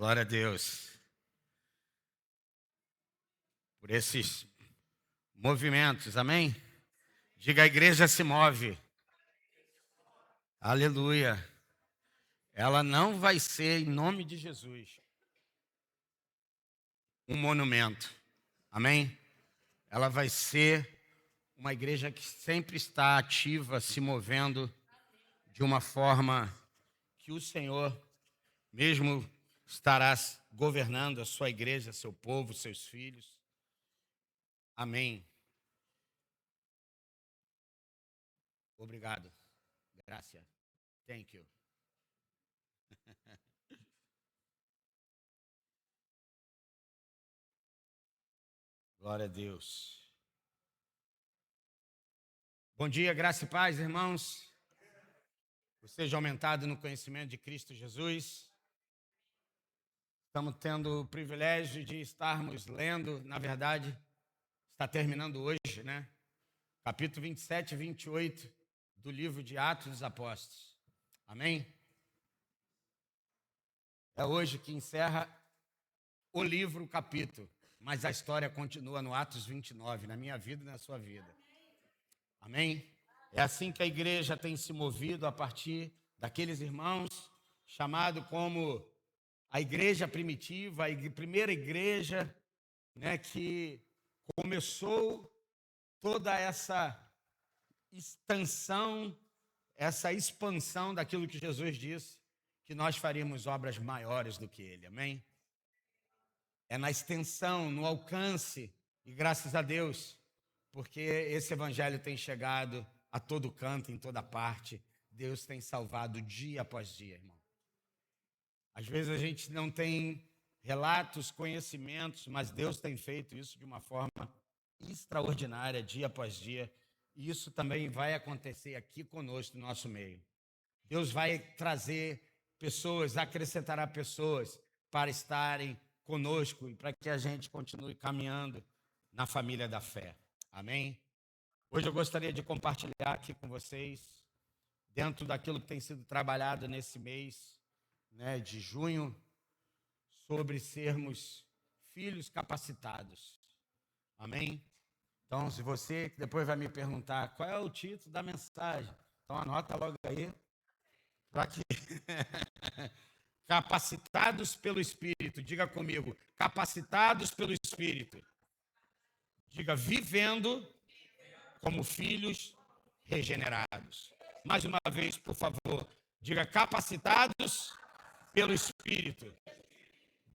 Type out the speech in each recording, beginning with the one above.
Glória a Deus por esses movimentos, amém? Diga, a igreja se move. Aleluia. Ela não vai ser, em nome de Jesus, um monumento, amém? Ela vai ser uma igreja que sempre está ativa, se movendo de uma forma que o Senhor mesmo estará governando a sua igreja, seu povo, seus filhos. Amém. Obrigado. Graças. Thank you. Glória a Deus. Bom dia, graça e paz, irmãos. Você seja aumentado no conhecimento de Cristo Jesus. Estamos tendo o privilégio de estarmos lendo, na verdade, está terminando hoje, né? Capítulo 27 e 28 do livro de Atos dos Apóstolos. Amém? É hoje que encerra o livro, o capítulo, mas a história continua no Atos 29, na minha vida e na sua vida. Amém? É assim que a igreja tem se movido a partir daqueles irmãos, chamado como a igreja primitiva, a primeira igreja, né, que começou toda essa extensão, essa expansão daquilo que Jesus disse, que nós faríamos obras maiores do que ele, amém? É na extensão, no alcance, e graças a Deus, porque esse evangelho tem chegado a todo canto, em toda parte. Deus tem salvado dia após dia, irmão. Às vezes a gente não tem relatos, conhecimentos, mas Deus tem feito isso de uma forma extraordinária, dia após dia. E isso também vai acontecer aqui conosco, no nosso meio. Deus vai trazer pessoas, acrescentará pessoas para estarem conosco e para que a gente continue caminhando na família da fé. Amém? Hoje eu gostaria de compartilhar aqui com vocês, dentro daquilo que tem sido trabalhado nesse mês, né, de junho, sobre sermos filhos capacitados. Amém? Então, se você depois vai me perguntar qual é o título da mensagem, então anota logo aí, para que capacitados pelo Espírito, diga comigo, capacitados pelo Espírito, diga vivendo como filhos regenerados. Mais uma vez, por favor, diga capacitados pelo Espírito.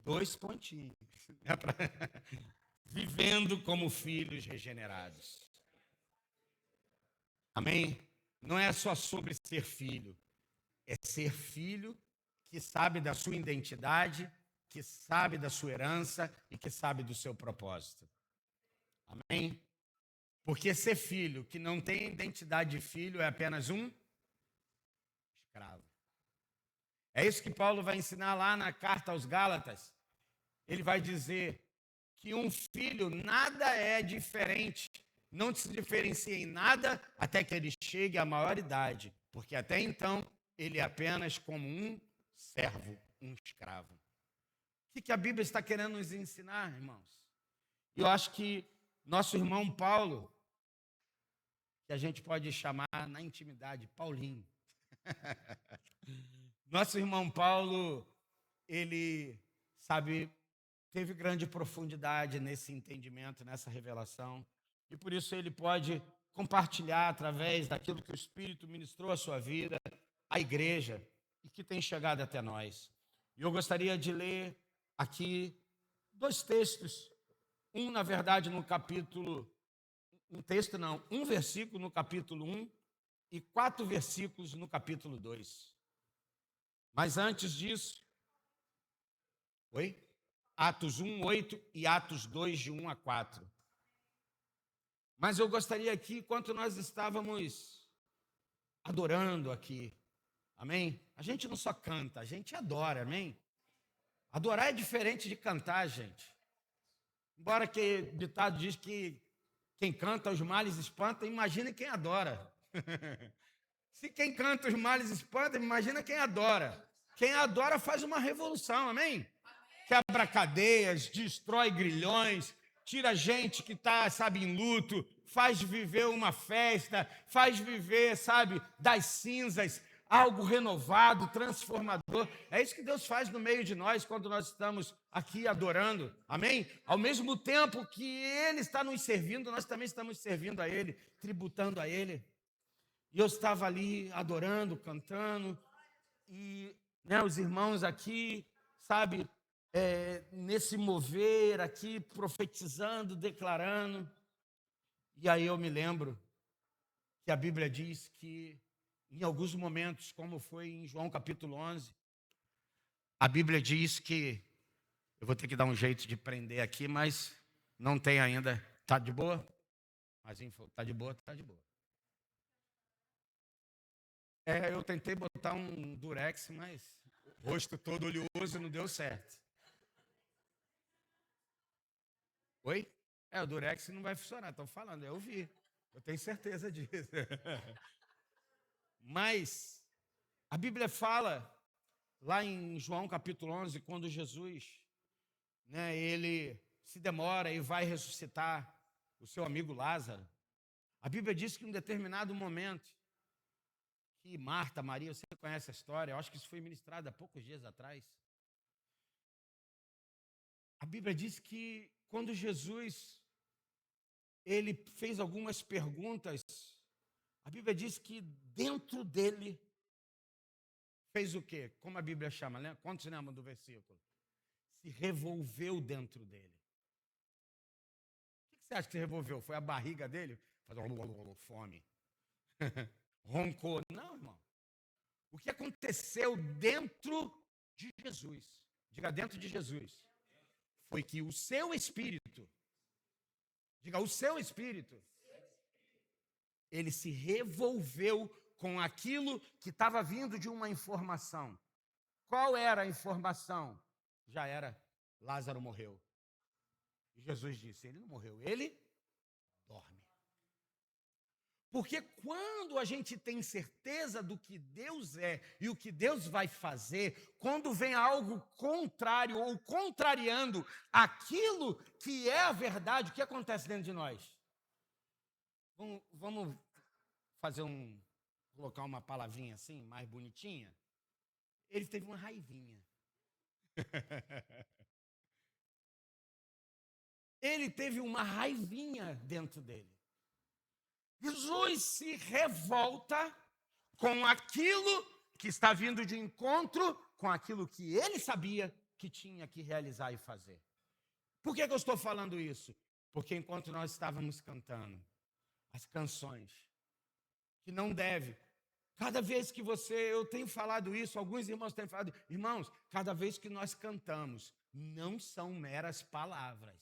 2 pontinhos. Vivendo como filhos regenerados. Amém? Não é só sobre ser filho, é ser filho que sabe da sua identidade, que sabe da sua herança e que sabe do seu propósito. Amém? Porque ser filho que não tem identidade de filho é apenas um escravo. É isso que Paulo vai ensinar lá na carta aos Gálatas. Ele vai dizer que um filho nada é diferente, não se diferencia em nada até que ele chegue à maioridade, porque até então ele é apenas como um servo, um escravo. O que a Bíblia está querendo nos ensinar, irmãos? Eu acho que nosso irmão Paulo, que a gente pode chamar na intimidade Paulinho. Nosso irmão Paulo, ele, sabe, teve grande profundidade nesse entendimento, nessa revelação, e por isso ele pode compartilhar através daquilo que o Espírito ministrou à sua vida, à igreja, e que tem chegado até nós. E eu gostaria de ler aqui 2 textos, na verdade, no capítulo, um versículo no capítulo 1 e 4 versículos no capítulo 2. Mas antes disso, Atos 1, 8 e Atos 2, de 1 a 4. Mas eu gostaria aqui, enquanto nós estávamos adorando aqui, amém? A gente não só canta, a gente adora, amém? Adorar é diferente de cantar, gente. Embora que o ditado diz que quem canta os males espanta, imagina quem adora. Se quem canta os males espanta, imagina quem adora. Quem adora faz uma revolução, amém? quebra cadeias, destrói grilhões, tira gente que está, sabe, em luto, faz viver uma festa, faz viver, sabe, das cinzas, algo renovado, transformador. É isso que Deus faz no meio de nós quando nós estamos aqui adorando, amém? Ao mesmo tempo que Ele está nos servindo, nós também estamos servindo a Ele, tributando a Ele. E eu estava ali adorando, cantando, e né, os irmãos aqui, sabe, nesse mover aqui, profetizando, declarando. E aí eu me lembro que a Bíblia diz que, em alguns momentos, como foi em João capítulo 11, a Bíblia diz que, eu vou ter que dar um jeito de prender aqui, mas não tem ainda. Está de boa? Mas está de boa, está de boa. Eu tentei botar um durex, mas o rosto todo oleoso não deu certo. Oi? O durex não vai funcionar, estou falando, eu vi. Eu tenho certeza disso. Mas a Bíblia fala, lá em João capítulo 11, quando Jesus, né, ele se demora e vai ressuscitar o seu amigo Lázaro. A Bíblia diz que em um determinado momento, que Marta, Maria, você conhece a história, eu acho que isso foi ministrado há poucos dias atrás. A Bíblia diz que quando Jesus ele fez algumas perguntas, a Bíblia diz que dentro dele fez o quê? Como a Bíblia chama, né? Quantos lembram do versículo? Se revolveu dentro dele. O que você acha que se revolveu? Foi a barriga dele? Fazendo fome. Roncou. Não, irmão. O que aconteceu dentro de Jesus, diga dentro de Jesus, foi que o seu espírito, diga o seu espírito, ele se revolveu com aquilo que estava vindo de uma informação. Qual era a informação? Já era, Lázaro morreu. E Jesus disse, ele não morreu, ele dorme. Porque quando a gente tem certeza do que Deus é e o que Deus vai fazer, quando vem algo contrário ou contrariando aquilo que é a verdade, o que acontece dentro de nós? Vamos fazer colocar uma palavrinha assim, mais bonitinha? Ele teve uma raivinha. Ele teve uma raivinha dentro dele. Jesus se revolta com aquilo que está vindo de encontro com aquilo que ele sabia que tinha que realizar e fazer. Por que eu estou falando isso? Porque enquanto nós estávamos cantando as canções, que não deve, cada vez que eu tenho falado isso, alguns irmãos têm falado, irmãos, cada vez que nós cantamos, não são meras palavras,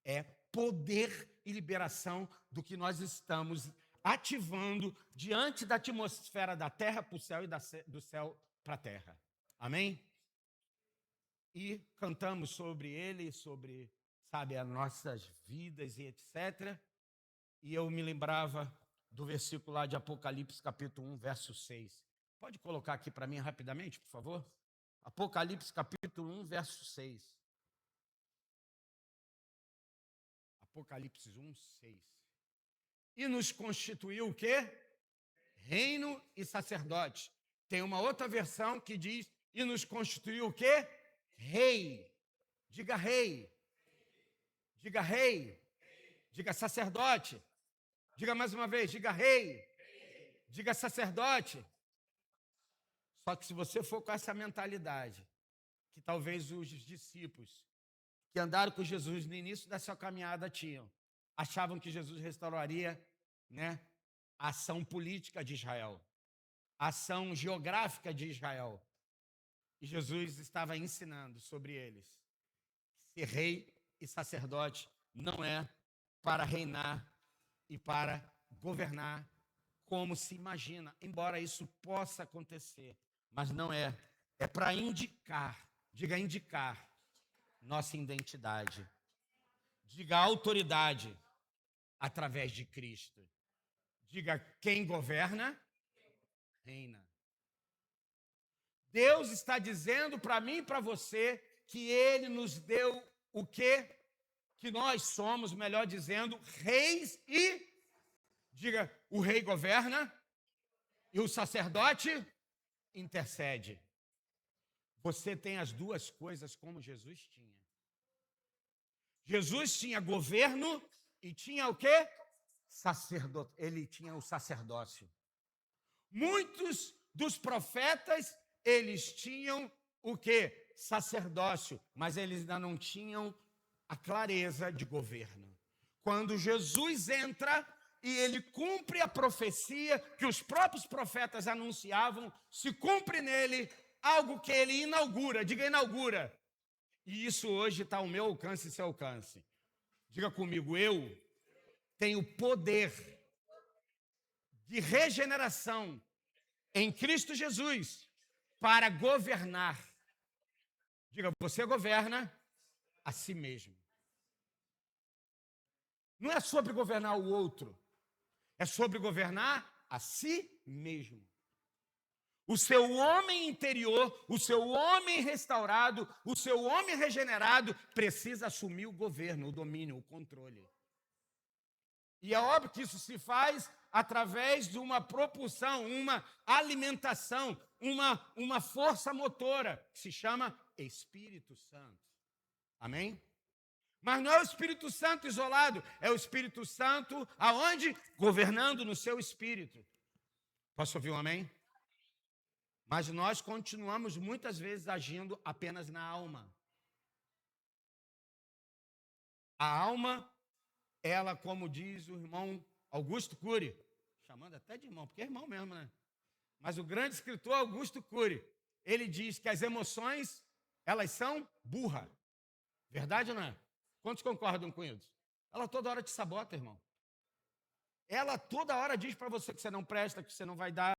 é poder e liberação do que nós estamos ativando diante da atmosfera da terra para o céu e do céu para a terra. Amém? E cantamos sobre ele, sobre, sabe, as nossas vidas e etc. E eu me lembrava do versículo lá de Apocalipse, capítulo 1, verso 6. Pode colocar aqui para mim rapidamente, por favor? Apocalipse, capítulo 1, verso 6. Apocalipse 1, 6. E nos constituiu o quê? Reino e sacerdote. Tem uma outra versão que diz, e nos constituiu o quê? Rei. Diga rei. Diga rei. Diga sacerdote. Diga mais uma vez, diga rei. Diga sacerdote. Só que se você for com essa mentalidade, que talvez os discípulos que andaram com Jesus no início da sua caminhada tinham, achavam que Jesus restauraria, né, a ação política de Israel, a ação geográfica de Israel. E Jesus estava ensinando sobre eles. Ser rei e sacerdote não é para reinar e para governar como se imagina, embora isso possa acontecer, mas não é. É para indicar, diga indicar, nossa identidade. Diga autoridade através de Cristo. Diga quem governa, reina. Deus está dizendo para mim e para você que ele nos deu o quê? Que nós somos, melhor dizendo, reis e, diga, o rei governa e o sacerdote intercede. Você tem as duas coisas como Jesus tinha. Jesus tinha governo e tinha o quê? Sacerdote. Ele tinha o sacerdócio. Muitos dos profetas, eles tinham o quê? Sacerdócio, mas eles ainda não tinham a clareza de governo. Quando Jesus entra e ele cumpre a profecia que os próprios profetas anunciavam, se cumpre nele algo que ele inaugura, diga inaugura. E isso hoje está ao meu alcance e seu alcance. Diga comigo, eu tenho poder de regeneração em Cristo Jesus para governar. Diga, você governa a si mesmo. Não é sobre governar o outro, é sobre governar a si mesmo. O seu homem interior, o seu homem restaurado, o seu homem regenerado precisa assumir o governo, o domínio, o controle. E é óbvio que isso se faz através de uma propulsão, uma alimentação, uma força motora, que se chama Espírito Santo. Amém? Mas não é o Espírito Santo isolado, é o Espírito Santo aonde? Governando no seu espírito. Posso ouvir um amém? Mas nós continuamos muitas vezes agindo apenas na alma. A alma, ela, como diz o irmão Augusto Cury, chamando até de irmão, porque é irmão mesmo, né? Mas o grande escritor Augusto Cury, ele diz que as emoções, elas são burra. Verdade ou não é? Quantos concordam com isso? Ela toda hora te sabota, irmão. Ela toda hora diz para você que você não presta, que você não vai dar,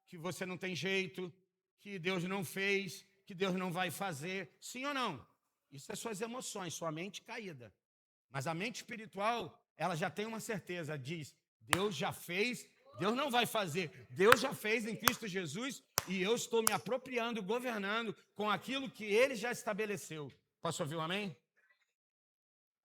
que você não tem jeito, que Deus não fez, que Deus não vai fazer. Sim ou não? Isso é suas emoções, sua mente caída. Mas a mente espiritual, ela já tem uma certeza, diz, Deus já fez, Deus não vai fazer, Deus já fez em Cristo Jesus e eu estou me apropriando, governando com aquilo que Ele já estabeleceu. Posso ouvir um amém?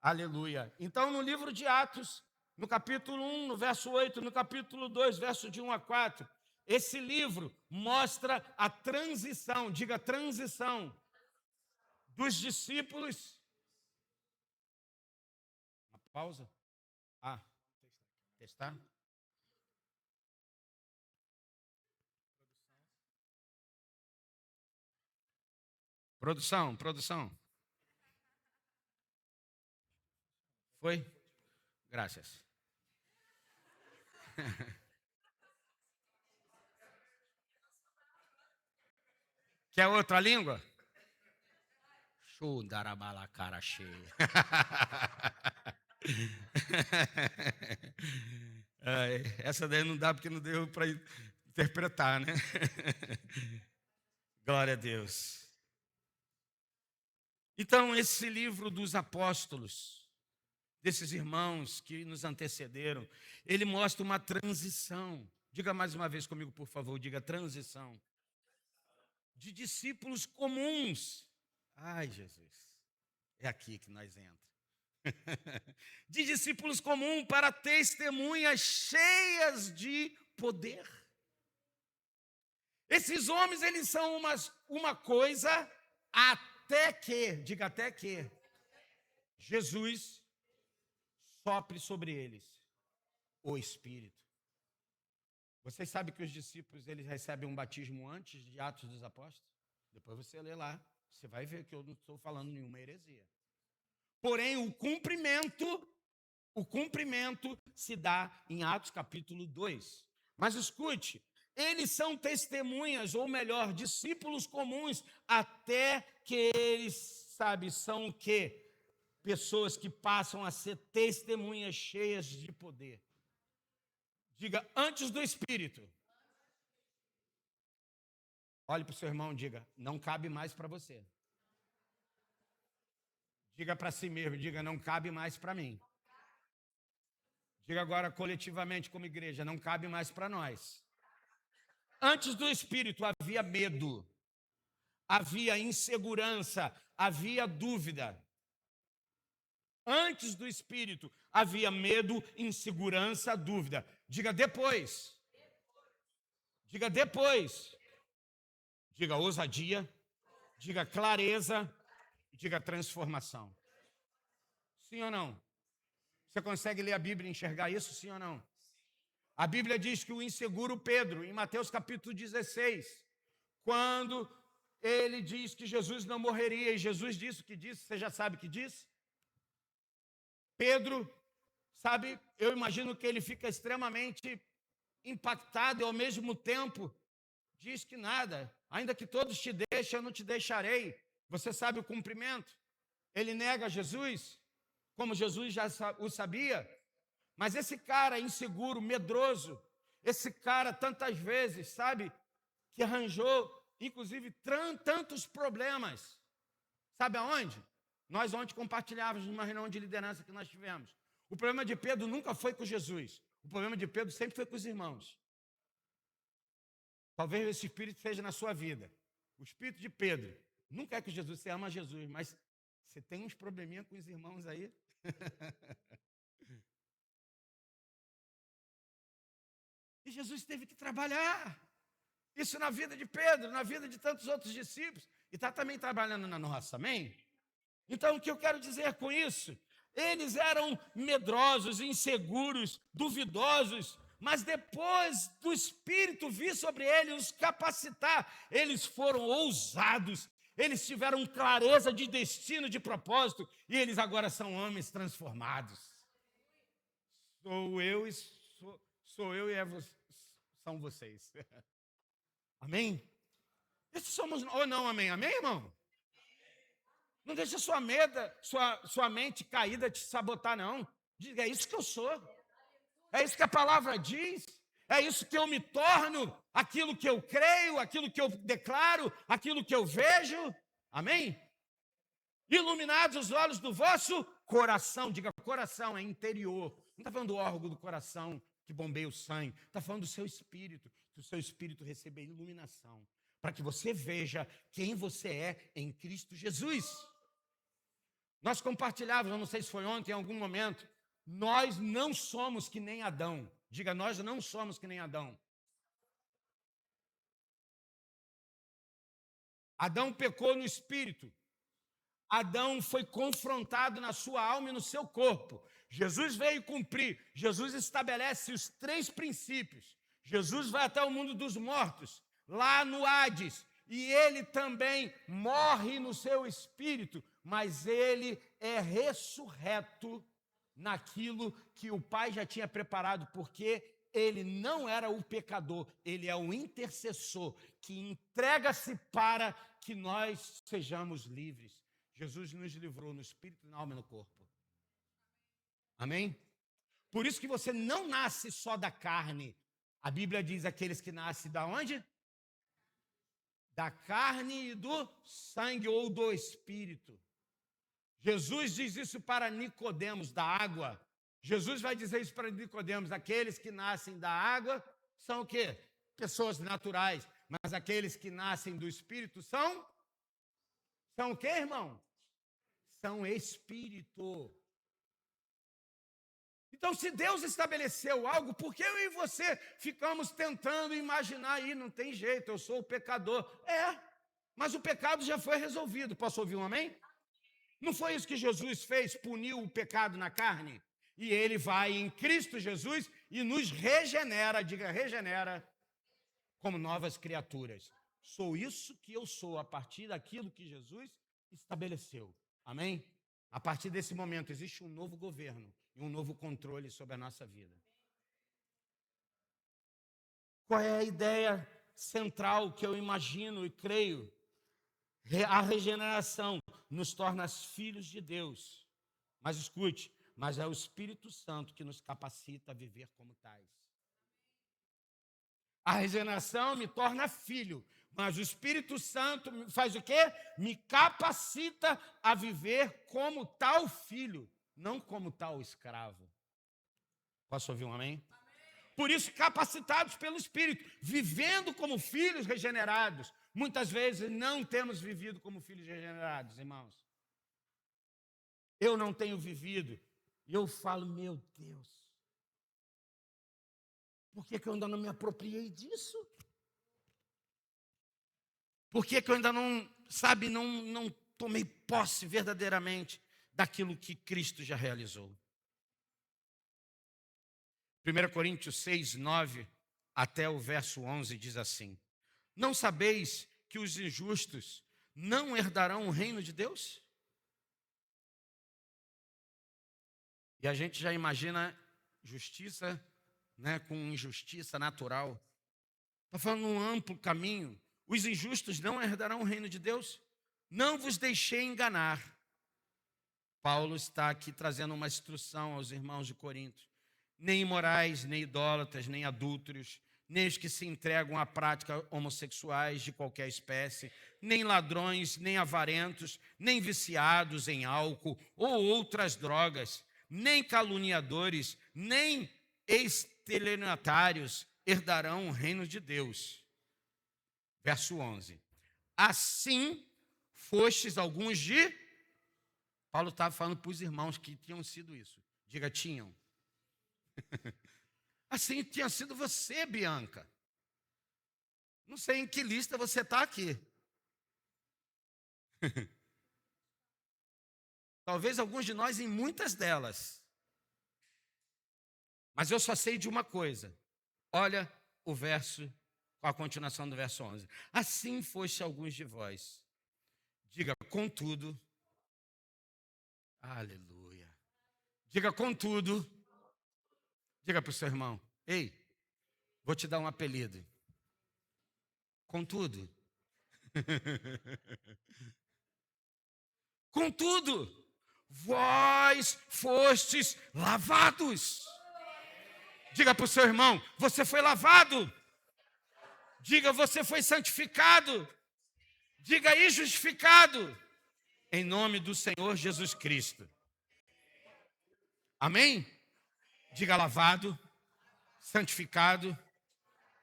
Aleluia. Então, no livro de Atos, no capítulo 1, no verso 8, no capítulo 2, verso de 1 a 4, esse livro mostra a transição, diga transição, dos discípulos. Uma pausa? Testar? Produção. Foi? Graças. Quer outra língua? Chudarabala cara cheia. Essa daí não dá porque não deu para interpretar, né? Glória a Deus. Então, esse livro dos apóstolos, desses irmãos que nos antecederam, ele mostra uma transição. Diga mais uma vez comigo, por favor, diga transição. De discípulos comuns. Ai, Jesus, é aqui que nós entramos. De discípulos comuns para testemunhas cheias de poder. Esses homens, eles são uma coisa até que, diga até que, Jesus sopre sobre eles o Espírito. Vocês sabem que os discípulos, eles recebem um batismo antes de Atos dos Apóstolos? Depois você lê lá, você vai ver que eu não estou falando nenhuma heresia. Porém, o cumprimento se dá em Atos capítulo 2. Mas escute, eles são testemunhas, ou melhor, discípulos comuns, até que eles, são o quê? Pessoas que passam a ser testemunhas cheias de poder. Diga, antes do Espírito. Olhe para o seu irmão e diga, não cabe mais para você. Diga para si mesmo, diga, não cabe mais para mim. Diga agora coletivamente como igreja, não cabe mais para nós. Antes do Espírito havia medo, havia insegurança, havia dúvida. Antes do Espírito havia medo, insegurança, dúvida. Diga depois. Diga depois. Diga ousadia. Diga clareza. Diga transformação. Sim ou não? Você consegue ler a Bíblia e enxergar isso, sim ou não? A Bíblia diz que o inseguro Pedro, em Mateus capítulo 16, quando ele diz que Jesus não morreria, e Jesus disse o que disse, você já sabe o que disse? Pedro, sabe, eu imagino que ele fica extremamente impactado e ao mesmo tempo diz que nada, ainda que todos te deixem, eu não te deixarei. Você sabe o cumprimento? Ele nega Jesus, como Jesus já o sabia, mas esse cara inseguro, medroso, esse cara tantas vezes, sabe, que arranjou, inclusive, tantos problemas. Sabe aonde? Nós ontem compartilhávamos numa reunião de liderança que nós tivemos. O problema de Pedro nunca foi com Jesus. O problema de Pedro sempre foi com os irmãos. Talvez esse espírito seja na sua vida. O espírito de Pedro nunca é com Jesus, você ama Jesus, mas você tem uns probleminhas com os irmãos aí. E Jesus teve que trabalhar isso na vida de Pedro, na vida de tantos outros discípulos, e está também trabalhando na nossa, amém? Então, o que eu quero dizer com isso? Eles eram medrosos, inseguros, duvidosos, mas depois do Espírito vir sobre eles, os capacitar, eles foram ousados, eles tiveram clareza de destino, de propósito, e eles agora são homens transformados. Sou eu e são vocês. Amém? Esses somos, ou não, amém? Amém, irmão? Não deixa sua mente caída te sabotar, não. Diga, é isso que eu sou. É isso que a palavra diz. É isso que eu me torno. Aquilo que eu creio, aquilo que eu declaro, aquilo que eu vejo. Amém? Iluminados os olhos do vosso coração. Diga, coração é interior. Não está falando do órgão do coração que bombeia o sangue. Está falando do seu espírito. Que o seu espírito receba iluminação. Para que você veja quem você é em Cristo Jesus. Nós compartilhávamos, eu não sei se foi ontem, em algum momento, nós não somos que nem Adão. Diga, nós não somos que nem Adão. Adão pecou no espírito. Adão foi confrontado na sua alma e no seu corpo. Jesus veio cumprir. Jesus estabelece os 3 princípios. Jesus vai até o mundo dos mortos, lá no Hades. E ele também morre no seu espírito, mas ele é ressurreto naquilo que o Pai já tinha preparado, porque ele não era o pecador, ele é o intercessor que entrega-se para que nós sejamos livres. Jesus nos livrou no espírito, na alma e no corpo. Amém? Por isso que você não nasce só da carne. A Bíblia diz aqueles que nascem da onde? Da carne e do sangue ou do espírito. Jesus diz isso para Nicodemos, da água. Jesus vai dizer isso para Nicodemos, aqueles que nascem da água são o quê? Pessoas naturais, mas aqueles que nascem do espírito são o quê, irmão? São espírito. Então, se Deus estabeleceu algo, por que eu e você ficamos tentando imaginar aí, não tem jeito, eu sou o pecador. Mas o pecado já foi resolvido. Posso ouvir um amém? Não foi isso que Jesus fez, puniu o pecado na carne? E ele vai em Cristo Jesus e nos regenera, diga regenera, como novas criaturas. Sou isso que eu sou a partir daquilo que Jesus estabeleceu. Amém? A partir desse momento existe um novo governo e um novo controle sobre a nossa vida. Qual é a ideia central que eu imagino e creio? A regeneração nos torna filhos de Deus. Mas escute, mas é o Espírito Santo que nos capacita a viver como tais. A regeneração me torna filho, mas o Espírito Santo faz o quê? Me capacita a viver como tal filho, não como tal escravo. Posso ouvir um amém? Por isso, capacitados pelo Espírito, vivendo como filhos regenerados, Muitas vezes não temos vivido como filhos regenerados, irmãos. Eu não tenho vivido. E eu falo, meu Deus, por que eu ainda não me apropriei disso? Por que eu ainda não, não tomei posse verdadeiramente daquilo que Cristo já realizou? 1 Coríntios 6, 9, até o verso 11 diz assim: não sabeis que os injustos não herdarão o reino de Deus? E a gente já imagina justiça, né, com injustiça natural. Está falando um amplo caminho. Os injustos não herdarão o reino de Deus? Não vos deixei enganar. Paulo está aqui trazendo uma instrução aos irmãos de Corinto. Nem imorais, nem idólatras, nem adúlteros, nem os que se entregam à prática homossexuais de qualquer espécie, nem ladrões, nem avarentos, nem viciados em álcool ou outras drogas, nem caluniadores, nem estelionatários herdarão o reino de Deus. Verso 11. Assim fostes alguns de... Paulo estava falando para os irmãos que tinham sido isso. Diga, tinham. Assim tinha sido você, Bianca. Não sei em que lista você está aqui. Talvez alguns de nós em muitas delas. Mas eu só sei de uma coisa. Olha o verso, a continuação do verso 11. Assim foste alguns de vós. Diga, contudo. Aleluia. Diga, contudo. Diga para o seu irmão, ei, vou te dar um apelido. Contudo. Contudo, vós fostes lavados. Diga para o seu irmão, você foi lavado. Diga, você foi santificado. Diga aí, justificado. Em nome do Senhor Jesus Cristo. Amém? Diga lavado, santificado,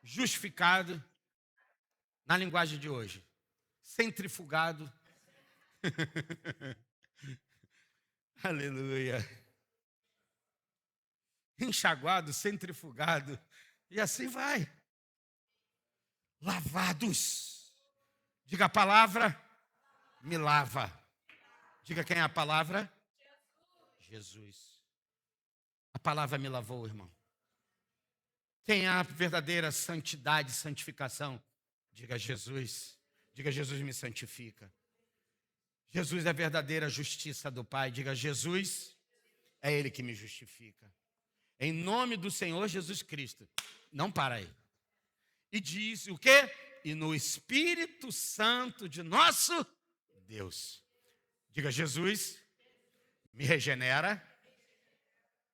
justificado. Na linguagem de hoje. Centrifugado. Aleluia. Enxaguado, centrifugado. E assim vai. Lavados. Diga a palavra, me lava. Diga quem é a palavra? Jesus. A palavra me lavou, irmão. Quem é a verdadeira santidade, santificação? Diga Jesus. Diga Jesus me santifica. Jesus é a verdadeira justiça do Pai. Diga Jesus, é Ele que me justifica. Em nome do Senhor Jesus Cristo. Não para aí. E diz o quê? E no Espírito Santo de nosso Deus. Diga Jesus, me regenera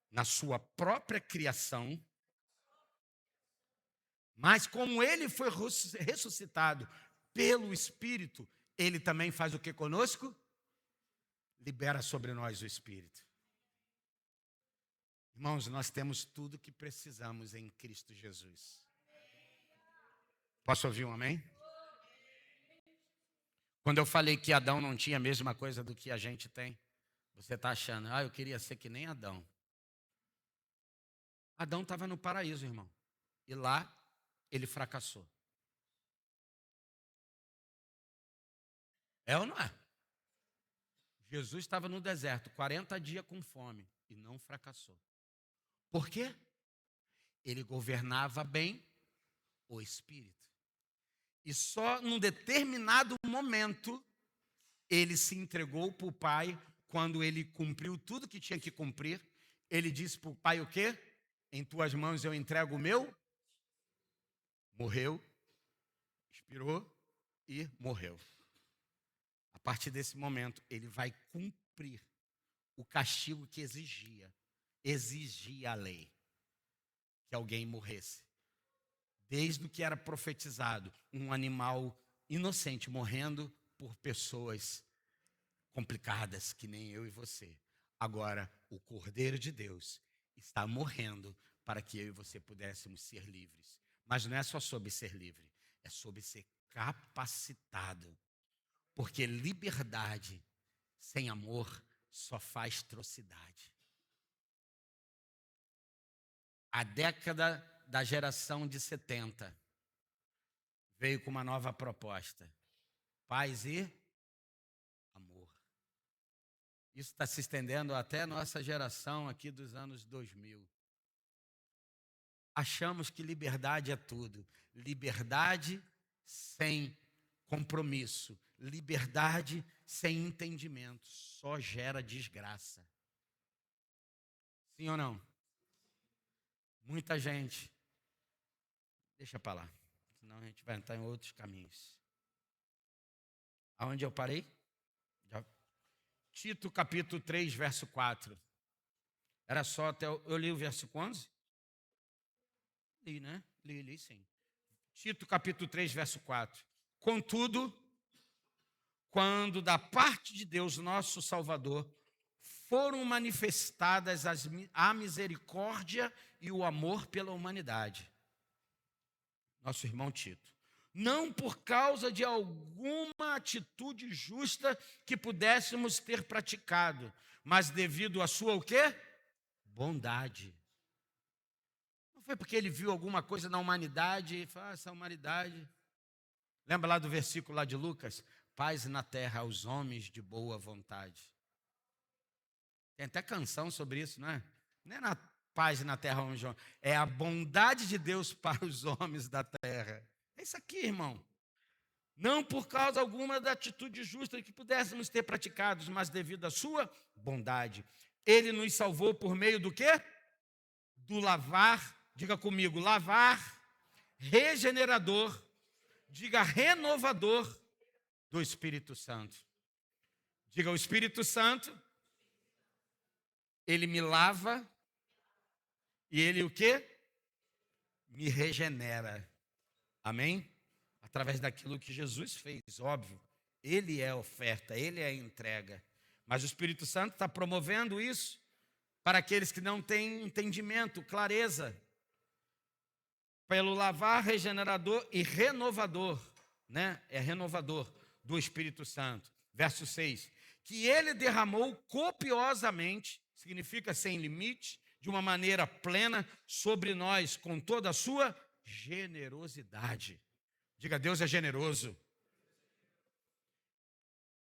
na sua própria criação. Mas como Ele foi ressuscitado pelo Espírito, Ele também faz o que conosco? Libera sobre nós o Espírito. Irmãos, nós temos tudo o que precisamos em Cristo Jesus. Posso ouvir um amém? Quando eu falei que Adão não tinha a mesma coisa do que a gente tem, você está achando, eu queria ser que nem Adão. Adão estava no paraíso, irmão. E lá ele fracassou. É ou não é? Jesus estava no deserto, 40 dias com fome, e não fracassou. Por quê? Ele governava bem o Espírito. E só num determinado momento, ele se entregou para o Pai, quando ele cumpriu tudo que tinha que cumprir. Ele disse para o Pai o quê? Em tuas mãos eu entrego o meu. Morreu, expirou e morreu. A partir desse momento, ele vai cumprir o castigo que exigia a lei, que alguém morresse. Desde o que era profetizado, um animal inocente morrendo por pessoas complicadas, que nem eu e você. Agora, o Cordeiro de Deus está morrendo para que eu e você pudéssemos ser livres. Mas não é só sobre ser livre, é sobre ser capacitado. Porque liberdade sem amor só faz atrocidade. A década da geração de 70 veio com uma nova proposta: paz e amor. Isso está se estendendo até a nossa geração aqui dos anos 2000. Achamos que liberdade é tudo. Liberdade sem compromisso. Liberdade sem entendimento. Só gera desgraça. Sim ou não? Muita gente. Deixa para lá. Senão a gente vai entrar em outros caminhos. Aonde eu parei? Tito capítulo 3, verso 4. Era só até... Eu li o verso 11? Li, né? Li sim. Tito capítulo 3, verso 4. Contudo, quando da parte de Deus, nosso Salvador, foram manifestadas a misericórdia e o amor pela humanidade. Nosso irmão Tito. Não por causa de alguma atitude justa que pudéssemos ter praticado, mas devido à sua o quê? Bondade. Não foi porque ele viu alguma coisa na humanidade e falou, essa humanidade... Lembra lá do versículo lá de Lucas? Paz na terra aos homens de boa vontade. Tem até canção sobre isso, não é? Não é na paz na terra aos homens. É a bondade de Deus para os homens da terra. É isso aqui, irmão. Não por causa alguma da atitude justa que pudéssemos ter praticados, mas devido à sua bondade. Ele nos salvou por meio do quê? Do lavar, diga comigo, lavar, regenerador, diga renovador do Espírito Santo. Diga, o Espírito Santo, ele me lava e ele o quê? Me regenera. Amém? Através daquilo que Jesus fez, óbvio. Ele é a oferta, ele é a entrega. Mas o Espírito Santo está promovendo isso para aqueles que não têm entendimento, clareza. Pelo lavar, regenerador e renovador, né? É renovador do Espírito Santo. Verso 6. Que ele derramou copiosamente, significa sem limite, de uma maneira plena, sobre nós, com toda a sua generosidade. Diga, Deus é generoso.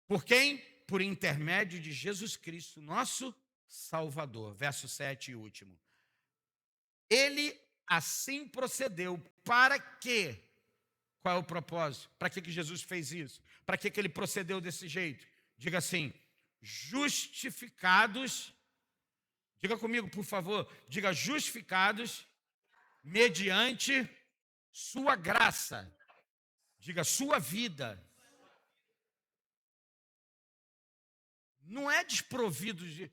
Por quem? Por intermédio de Jesus Cristo, nosso Salvador. Verso 7 e último. Ele assim procedeu para quê? Qual é o propósito? Para que Jesus fez isso? Para que ele procedeu desse jeito? Diga assim, justificados, diga comigo, por favor, diga justificados mediante sua graça. Diga sua vida. Não é desprovido de...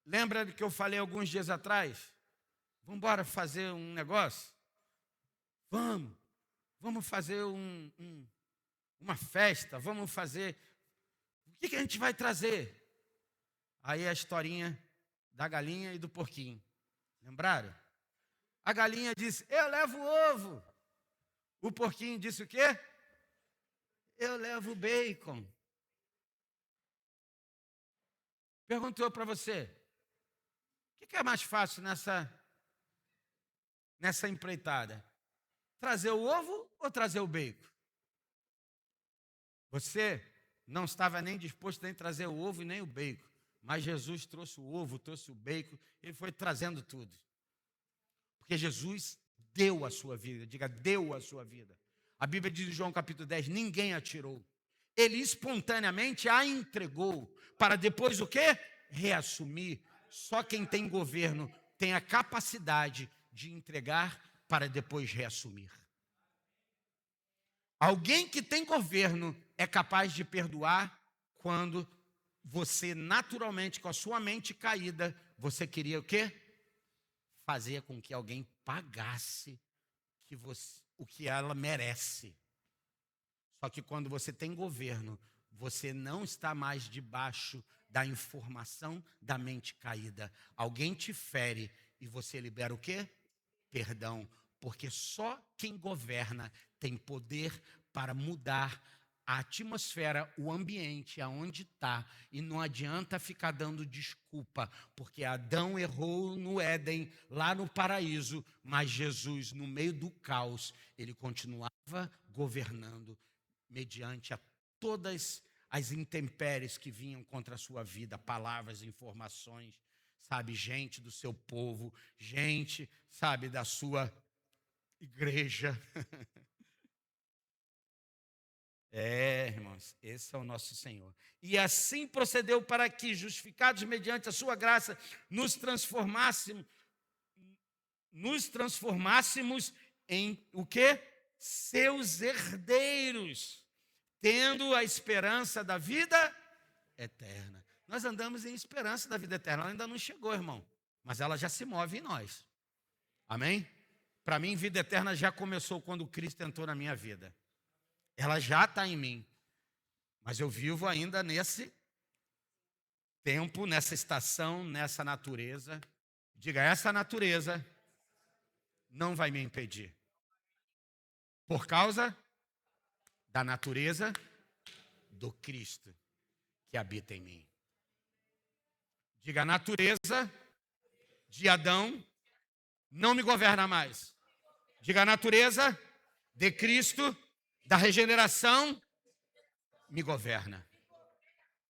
lembra do que eu falei alguns dias atrás? Vamos embora fazer um negócio? Vamos fazer uma festa, vamos fazer... O que a gente vai trazer? Aí a historinha da galinha e do porquinho. Lembraram? A galinha disse, eu levo o ovo. O porquinho disse o quê? Eu levo o bacon. Perguntou para você, o que é mais fácil nessa empreitada? Trazer o ovo ou trazer o bacon? Você não estava nem disposto a trazer o ovo e nem o bacon. Mas Jesus trouxe o ovo, trouxe o bacon, ele foi trazendo tudo. Porque Jesus deu a sua vida, diga, deu a sua vida. A Bíblia diz em João capítulo 10, ninguém a tirou. Ele espontaneamente a entregou, para depois o quê? Reassumir. Só quem tem governo tem a capacidade de entregar para depois reassumir. Alguém que tem governo é capaz de perdoar quando você naturalmente, com a sua mente caída, você queria o quê? Fazer com que alguém pagasse o que ela merece. Só que quando você tem governo, você não está mais debaixo da informação da mente caída. Alguém te fere e você libera o quê? Perdão. Porque só quem governa tem poder para mudar a atmosfera, o ambiente, aonde está. E não adianta ficar dando desculpa, porque Adão errou no Éden, lá no paraíso, mas Jesus, no meio do caos, ele continuava governando mediante a todas as intempéries que vinham contra a sua vida, palavras, informações, sabe, gente do seu povo, gente, sabe, da sua igreja. Irmãos, esse é o nosso Senhor. E assim procedeu para que, justificados mediante a sua graça, nos transformássemos em o quê? Seus herdeiros, tendo a esperança da vida eterna. Nós andamos em esperança da vida eterna. Ela ainda não chegou, irmão, mas ela já se move em nós. Amém? Para mim, vida eterna já começou quando Cristo entrou na minha vida. Ela já está em mim, mas eu vivo ainda nesse tempo, nessa estação, nessa natureza. Diga, essa natureza não vai me impedir, por causa da natureza do Cristo que habita em mim. Diga, a natureza de Adão não me governa mais. Diga, a natureza de Cristo, da regeneração, me governa.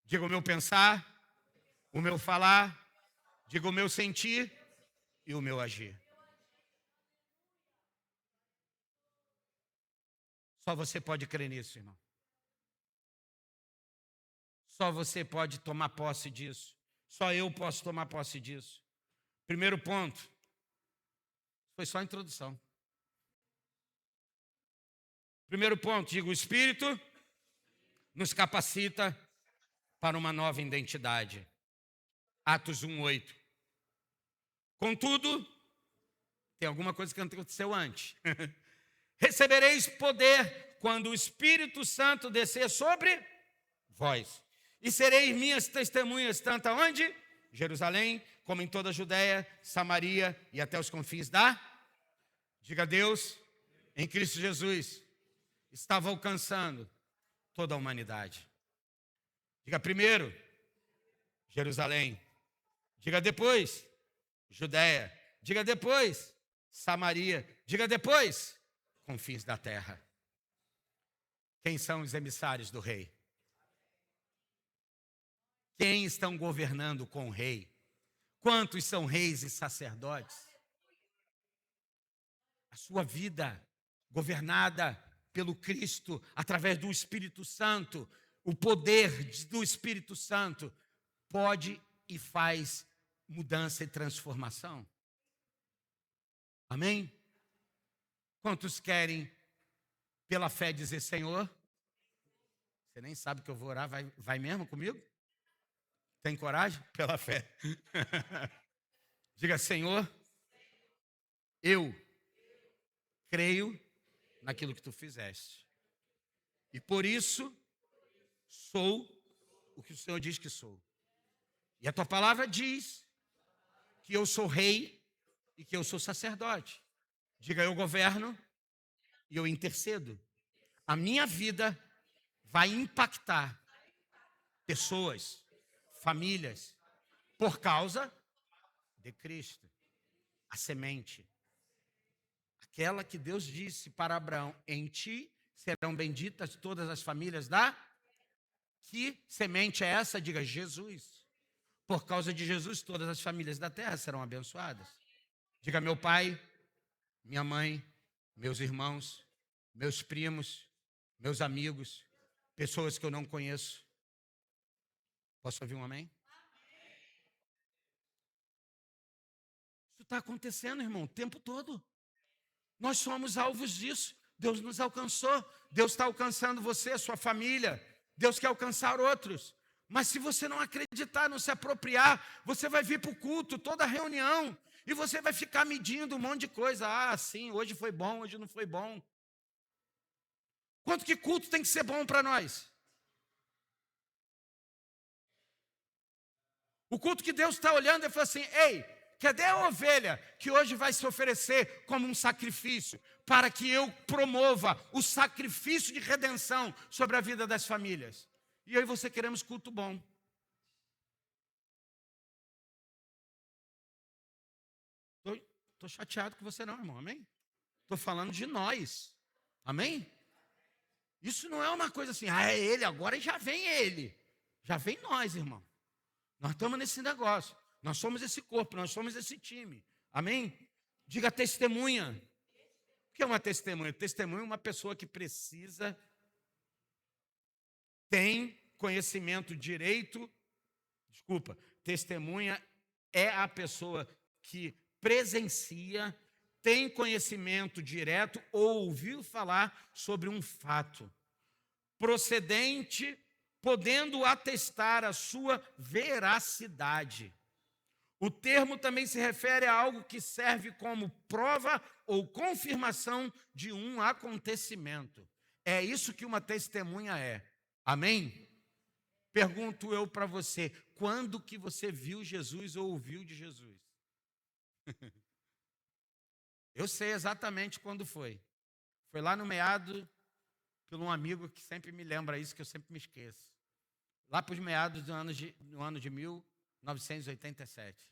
Diga, o meu pensar, o meu falar, diga, o meu sentir e o meu agir. Só você pode crer nisso, irmão. Só você pode tomar posse disso. Só eu posso tomar posse disso. Primeiro ponto, foi só a introdução. Primeiro ponto, digo, o Espírito nos capacita para uma nova identidade. Atos 1:8. Contudo, tem alguma coisa que aconteceu antes. Recebereis poder quando o Espírito Santo descer sobre vós. E sereis minhas testemunhas, tanto aonde? Jerusalém, como em toda a Judéia, Samaria e até os confins da. Diga a Deus, em Cristo Jesus, estava alcançando toda a humanidade. Diga primeiro, Jerusalém. Diga depois, Judéia. Diga depois, Samaria. Diga depois, confins da terra. Quem são os emissários do rei? Quem estão governando com o rei? Quantos são reis e sacerdotes? A sua vida governada pelo Cristo, através do Espírito Santo, o poder do Espírito Santo pode e faz mudança e transformação. Amém? Quantos querem, pela fé, dizer, Senhor, você nem sabe que eu vou orar, vai mesmo comigo? Tem coragem? Pela fé. Diga, Senhor, eu creio naquilo que tu fizeste. E por isso, sou o que o Senhor diz que sou. E a tua palavra diz que eu sou rei e que eu sou sacerdote. Diga, eu governo e eu intercedo. A minha vida vai impactar pessoas, famílias, por causa de Cristo. A semente. Aquela que Deus disse para Abraão, em ti serão benditas todas as famílias da... Que semente é essa? Diga, Jesus. Por causa de Jesus, todas as famílias da terra serão abençoadas. Diga, meu pai, minha mãe, meus irmãos, meus primos, meus amigos, pessoas que eu não conheço. Posso ouvir um amém? Isso está acontecendo, irmão, o tempo todo. Nós somos alvos disso. Deus nos alcançou. Deus está alcançando você, sua família. Deus quer alcançar outros. Mas se você não acreditar, não se apropriar, você vai vir para o culto, toda reunião, e você vai ficar medindo um monte de coisa. Ah, sim, hoje foi bom, hoje não foi bom. Quanto que culto tem que ser bom para nós? O culto que Deus está olhando e fala assim, ei, Cadê a ovelha que hoje vai se oferecer como um sacrifício para que eu promova o sacrifício de redenção sobre a vida das famílias? E eu e você queremos culto bom. Estou chateado com você não, irmão, amém? Estou falando de nós, amém? Isso não é uma coisa assim, é ele, agora já vem ele. Já vem nós, irmão. Nós estamos nesse negócio. Nós somos esse corpo, nós somos esse time. Amém? Diga testemunha. O que é uma testemunha? Testemunha é uma pessoa que precisa, tem conhecimento direito. Testemunha é a pessoa que presencia, tem conhecimento direto ou ouviu falar sobre um fato procedente, podendo atestar a sua veracidade. O termo também se refere a algo que serve como prova ou confirmação de um acontecimento. É isso que uma testemunha é. Amém? Pergunto eu para você, quando que você viu Jesus ou ouviu de Jesus? Eu sei exatamente quando foi. Foi lá no meado, por um amigo que sempre me lembra isso, que eu sempre me esqueço. Lá para os meados do ano de 1987.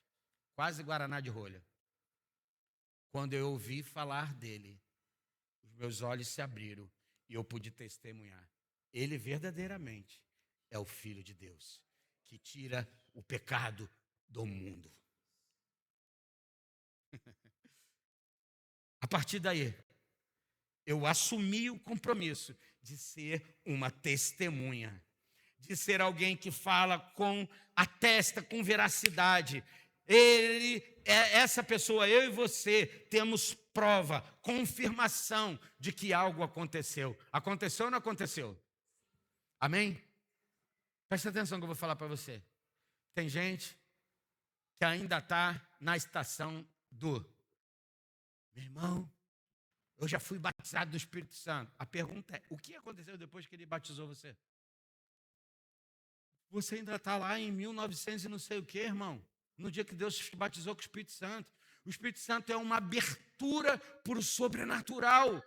Quase Guaraná de rolha. Quando eu ouvi falar dele, os meus olhos se abriram e eu pude testemunhar. Ele verdadeiramente é o Filho de Deus, que tira o pecado do mundo. A partir daí, eu assumi o compromisso de ser uma testemunha, de ser alguém que fala atesta com veracidade. Essa pessoa, eu e você, temos prova, confirmação de que algo aconteceu. Aconteceu ou não aconteceu? Amém? Presta atenção que eu vou falar para você. Tem gente que ainda está na estação do: meu irmão, eu já fui batizado do Espírito Santo. A pergunta é, o que aconteceu depois que ele batizou você? Você ainda está lá em 1900 e não sei o que, irmão. No dia que Deus te batizou com o Espírito Santo. O Espírito Santo é uma abertura para o sobrenatural.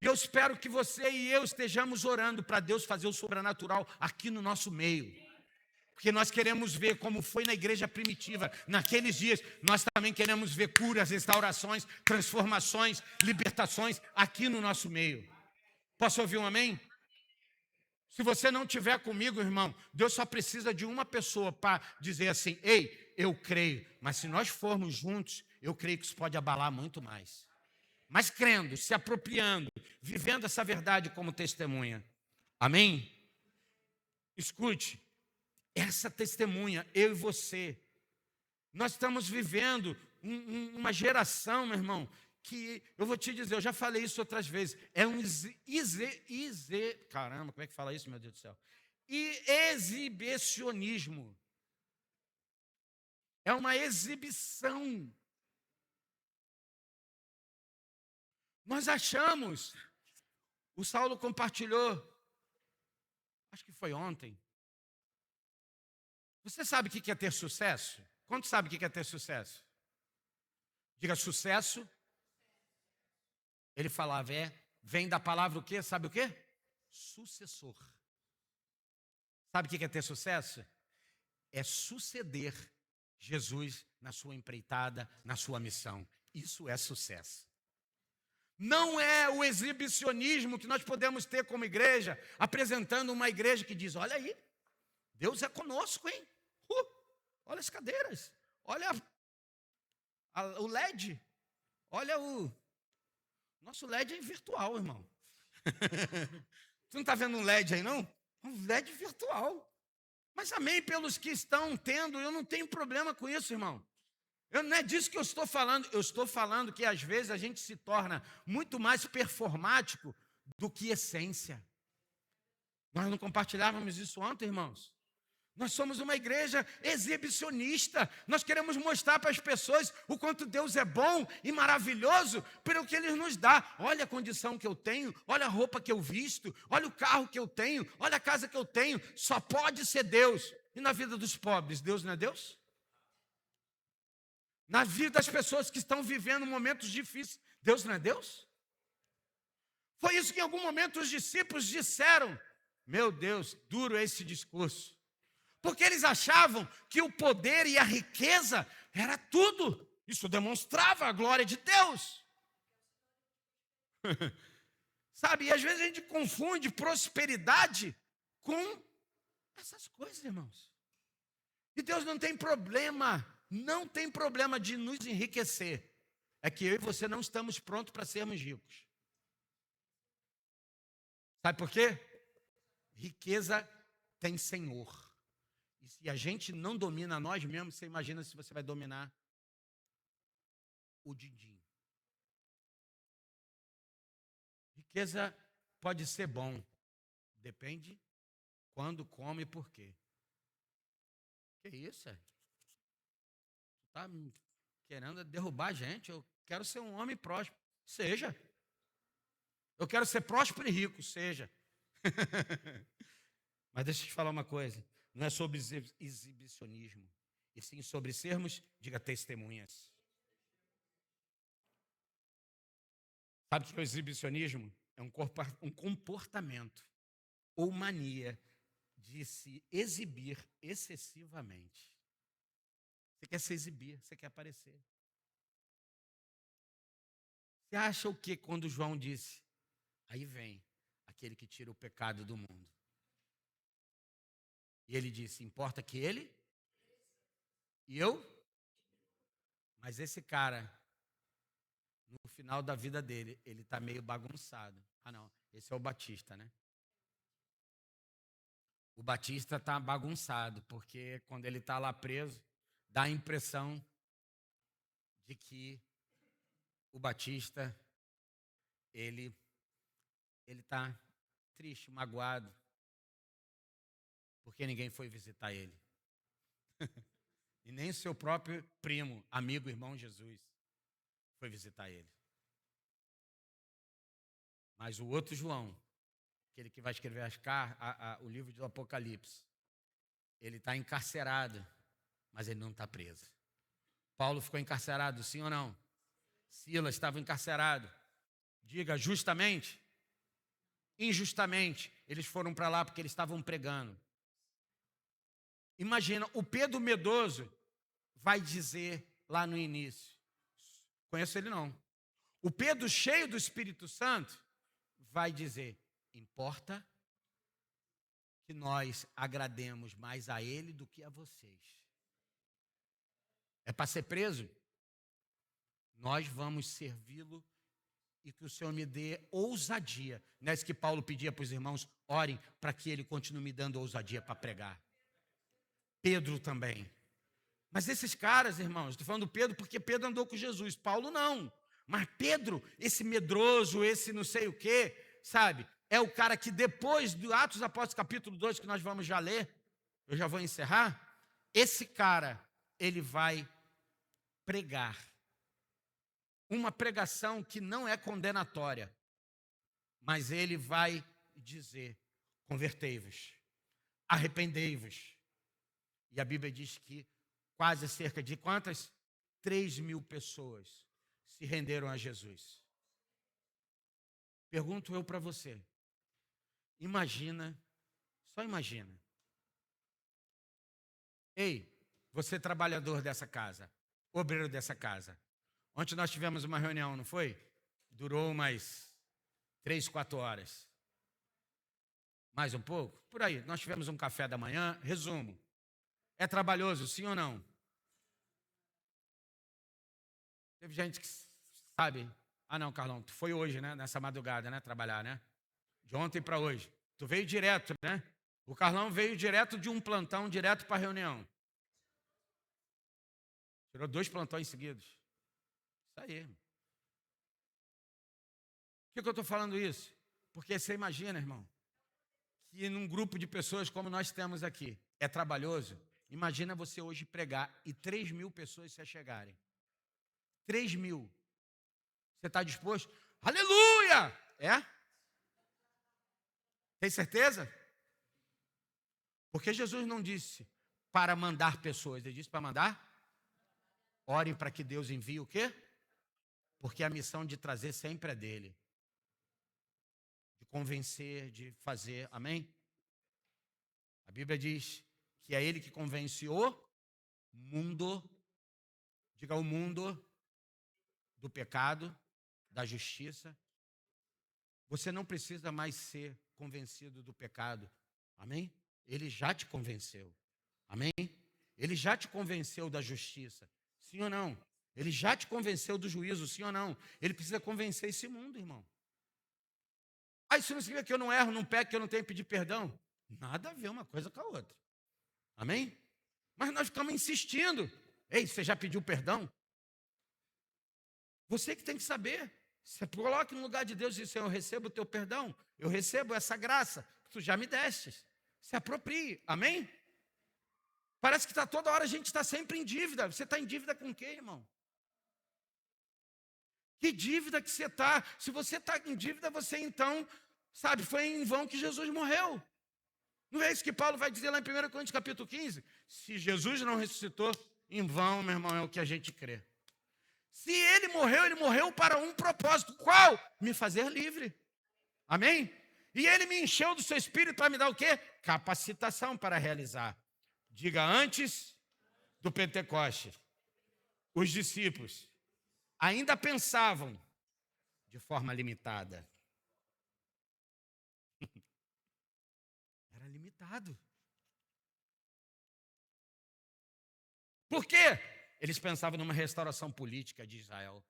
E eu espero que você e eu estejamos orando para Deus fazer o sobrenatural aqui no nosso meio. Porque nós queremos ver como foi na igreja primitiva, naqueles dias. Nós também queremos ver curas, restaurações, transformações, libertações aqui no nosso meio. Posso ouvir um amém? Se você não estiver comigo, irmão, Deus só precisa de uma pessoa para dizer assim: ei, eu creio. Mas se nós formos juntos, eu creio que isso pode abalar muito mais. Mas crendo, se apropriando, vivendo essa verdade como testemunha. Amém? Escute, essa testemunha, eu e você, nós estamos vivendo uma geração, meu irmão, que, eu vou te dizer, eu já falei isso outras vezes, é um caramba, como é que fala isso, meu Deus do céu? Exibicionismo. É uma exibição. Nós achamos, o Saulo compartilhou, acho que foi ontem. Você sabe o que é ter sucesso? Quanto sabe o que é ter sucesso? Diga sucesso. Ele falava, vem da palavra o quê? Sabe o quê? Sucessor. Sabe o que é ter sucesso? É suceder Jesus na sua empreitada, na sua missão. Isso é sucesso. Não é o exibicionismo que nós podemos ter como igreja, apresentando uma igreja que diz, olha aí, Deus é conosco, hein? Olha as cadeiras, olha o LED, olha nosso LED é virtual, irmão. Tu não está vendo um LED aí, não? Um LED virtual. Mas amém pelos que estão tendo, eu não tenho problema com isso, irmão. Não é disso que eu estou falando. Eu estou falando que às vezes a gente se torna muito mais performático do que essência. Nós não compartilhávamos isso ontem, irmãos? Nós somos uma igreja exibicionista. Nós queremos mostrar para as pessoas o quanto Deus é bom e maravilhoso pelo que Ele nos dá. Olha a condição que eu tenho, olha a roupa que eu visto, olha o carro que eu tenho, olha a casa que eu tenho. Só pode ser Deus. E na vida dos pobres, Deus não é Deus? na vida das pessoas que estão vivendo momentos difíceis. Deus não é Deus? Foi isso que em algum momento os discípulos disseram. Meu Deus, duro esse discurso. Porque eles achavam que o poder e a riqueza era tudo. Isso demonstrava a glória de Deus. Sabe, e às vezes a gente confunde prosperidade com essas coisas, irmãos. E Deus não tem problema de nos enriquecer. É que eu e você não estamos prontos para sermos ricos. Sabe por quê? Riqueza tem senhor. E se a gente não domina nós mesmos, você imagina se você vai dominar o din-din. Riqueza pode ser bom. Depende quando, como e por quê. Que isso, é? Tu tá querendo derrubar a gente? Eu quero ser um homem próspero. Seja. Eu quero ser próspero e rico. Seja. Mas deixa eu te falar uma coisa. Não é sobre exibicionismo. E sim sobre sermos, diga, testemunhas. Sabe o que é o exibicionismo? É um comportamento ou mania de se exibir excessivamente. Você quer se exibir, você quer aparecer. Você acha o que quando João disse? Aí vem aquele que tira o pecado do mundo. E ele disse, importa que ele e eu? Mas esse cara, no final da vida dele, ele está meio bagunçado. Ah não, esse é o Batista, né? O Batista está bagunçado, porque quando ele está lá preso, dá a impressão de que o Batista, ele está triste, magoado, porque ninguém foi visitar ele. E nem o seu próprio primo, amigo, irmão Jesus, foi visitar ele. Mas o outro João, aquele que vai escrever o livro do Apocalipse, ele está encarcerado, mas ele não está preso. Paulo ficou encarcerado, sim ou não? Silas estava encarcerado. Diga, justamente? Injustamente. Eles foram para lá porque eles estavam pregando. Imagina, o Pedro Medroso vai dizer lá no início. Conheço ele não. O Pedro cheio do Espírito Santo vai dizer, importa que nós agrademos mais a ele do que a vocês. É para ser preso? Nós vamos servi-lo e que o Senhor me dê ousadia. Não é isso que Paulo pedia para os irmãos? Orem para que ele continue me dando ousadia para pregar. Pedro também. Mas esses caras, irmãos, estou falando do Pedro porque Pedro andou com Jesus, Paulo não. Mas Pedro, esse medroso, esse não sei o quê, sabe? É o cara que depois do Atos dos Apóstolos capítulo 2, que nós vamos já ler, eu já vou encerrar, esse cara, ele vai pregar uma pregação que não é condenatória, mas ele vai dizer, convertei-vos, arrependei-vos. E a Bíblia diz que quase cerca de quantas? 3.000 pessoas se renderam a Jesus. Pergunto eu para você, imagina, só imagina. Ei, você trabalhador dessa casa, obreiro dessa casa. Ontem nós tivemos uma reunião, não foi? Durou umas 3, 4 horas. Mais um pouco? Por aí. Nós tivemos um café da manhã. Resumo. É trabalhoso, sim ou não? Teve gente que sabe. Ah, não, Carlão, tu foi hoje, né? Nessa madrugada, né? Trabalhar, né? De ontem para hoje. Tu veio direto, né? O Carlão veio direto de um plantão, direto para a reunião. Tirou 2 plantões seguidos. Isso aí. Por que eu estou falando isso? Porque você imagina, irmão, que num grupo de pessoas como nós temos aqui, é trabalhoso. Imagina você hoje pregar e 3.000 pessoas se achegarem. 3.000. Você está disposto? Aleluia! É? Tem certeza? Porque Jesus não disse para mandar pessoas, ele disse para mandar Orem para que Deus envie o quê? Porque a missão de trazer sempre é dele. De convencer, de fazer. Amém? A Bíblia diz que é ele que convence o mundo. Diga o mundo do pecado, da justiça. Você não precisa mais ser convencido do pecado. Amém? Ele já te convenceu. Amém? Ele já te convenceu da justiça. Sim ou não? Ele já te convenceu do juízo. Sim ou não? Ele precisa convencer esse mundo, irmão. Ah, isso não significa que eu não erro, não peco, que eu não tenho que pedir perdão. Nada a ver uma coisa com a outra. Amém? Mas nós ficamos insistindo. Ei, você já pediu perdão? Você que tem que saber. Você coloque no lugar de Deus e diz, Senhor, eu recebo o teu perdão. Eu recebo essa graça que tu já me destes. Se aproprie. Amém? Parece que toda hora a gente está sempre em dívida. Você está em dívida com quem, irmão? Que dívida que você está? Se você está em dívida, você então, sabe, foi em vão que Jesus morreu. Não é isso que Paulo vai dizer lá em 1 Coríntios capítulo 15? Se Jesus não ressuscitou, em vão, meu irmão, é o que a gente crê. Se ele morreu para um propósito. Qual? Me fazer livre. Amém? E ele me encheu do seu espírito para me dar o quê? Capacitação para realizar. Diga, antes do Pentecostes, os discípulos ainda pensavam de forma limitada. Era limitado. Por quê? Eles pensavam numa restauração política de Israel.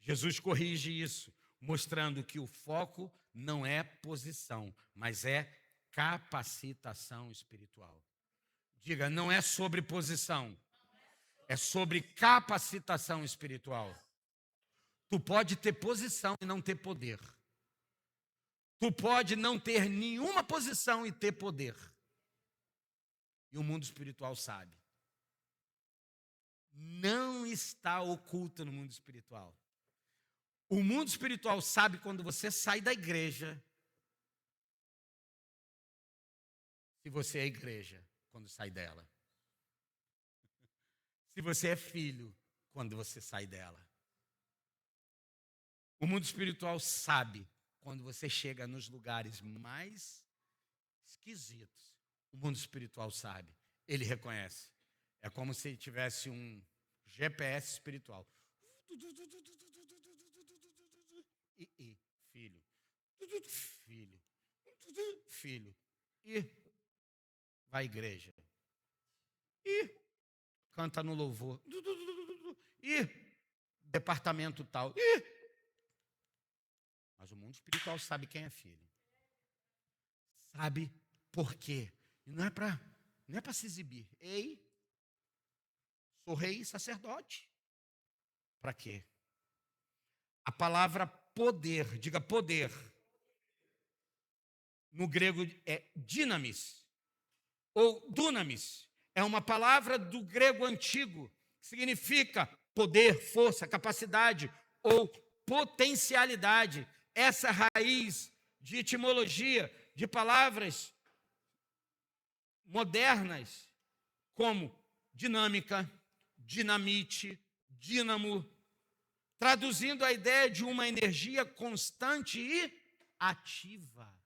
Jesus corrige isso, mostrando que o foco não é posição, mas é capacitação espiritual. Diga, não é sobre posição, é sobre capacitação espiritual. Tu pode ter posição e não ter poder. Tu pode não ter nenhuma posição e ter poder. E o mundo espiritual sabe. Não está oculto no mundo espiritual. O mundo espiritual sabe quando você sai da igreja. Se você é igreja, quando sai dela. Se você é filho, quando você sai dela. O mundo espiritual sabe quando você chega nos lugares mais esquisitos. O mundo espiritual sabe. Ele reconhece. É como se tivesse um GPS espiritual. Filho. Filho. Filho. E vai à igreja. E canta no louvor. E departamento tal. Mas o mundo espiritual sabe quem é filho. Sabe por quê. E não é para se exibir. Ei, sou rei e sacerdote. Para quê? A palavra poder, diga poder. No grego é dinamis ou dunamis. É uma palavra do grego antigo que significa poder, força, capacidade ou potencialidade. Essa raiz de etimologia de palavras modernas como dinâmica, dinamite, dínamo, traduzindo a ideia de uma energia constante e ativa.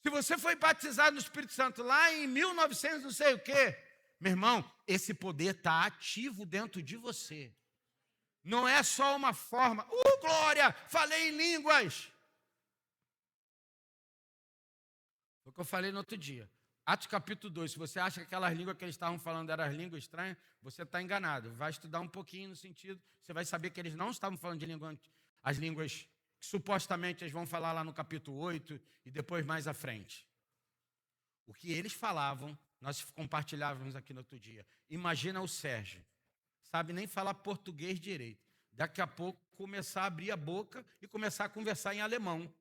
Se você foi batizado no Espírito Santo lá em 1900 não sei o quê, meu irmão, esse poder está ativo dentro de você. Não é só uma forma, glória, falei em línguas. Foi o que eu falei no outro dia. Atos capítulo 2, se você acha que aquelas línguas que eles estavam falando eram as línguas estranhas, você está enganado. Vai estudar um pouquinho no sentido, você vai saber que eles não estavam falando de as línguas que supostamente eles vão falar lá no capítulo 8 e depois mais à frente. O que eles falavam, nós compartilhávamos aqui no outro dia. Imagina o Sérgio, sabe nem falar português direito. Daqui a pouco começar a abrir a boca e começar a conversar em alemão.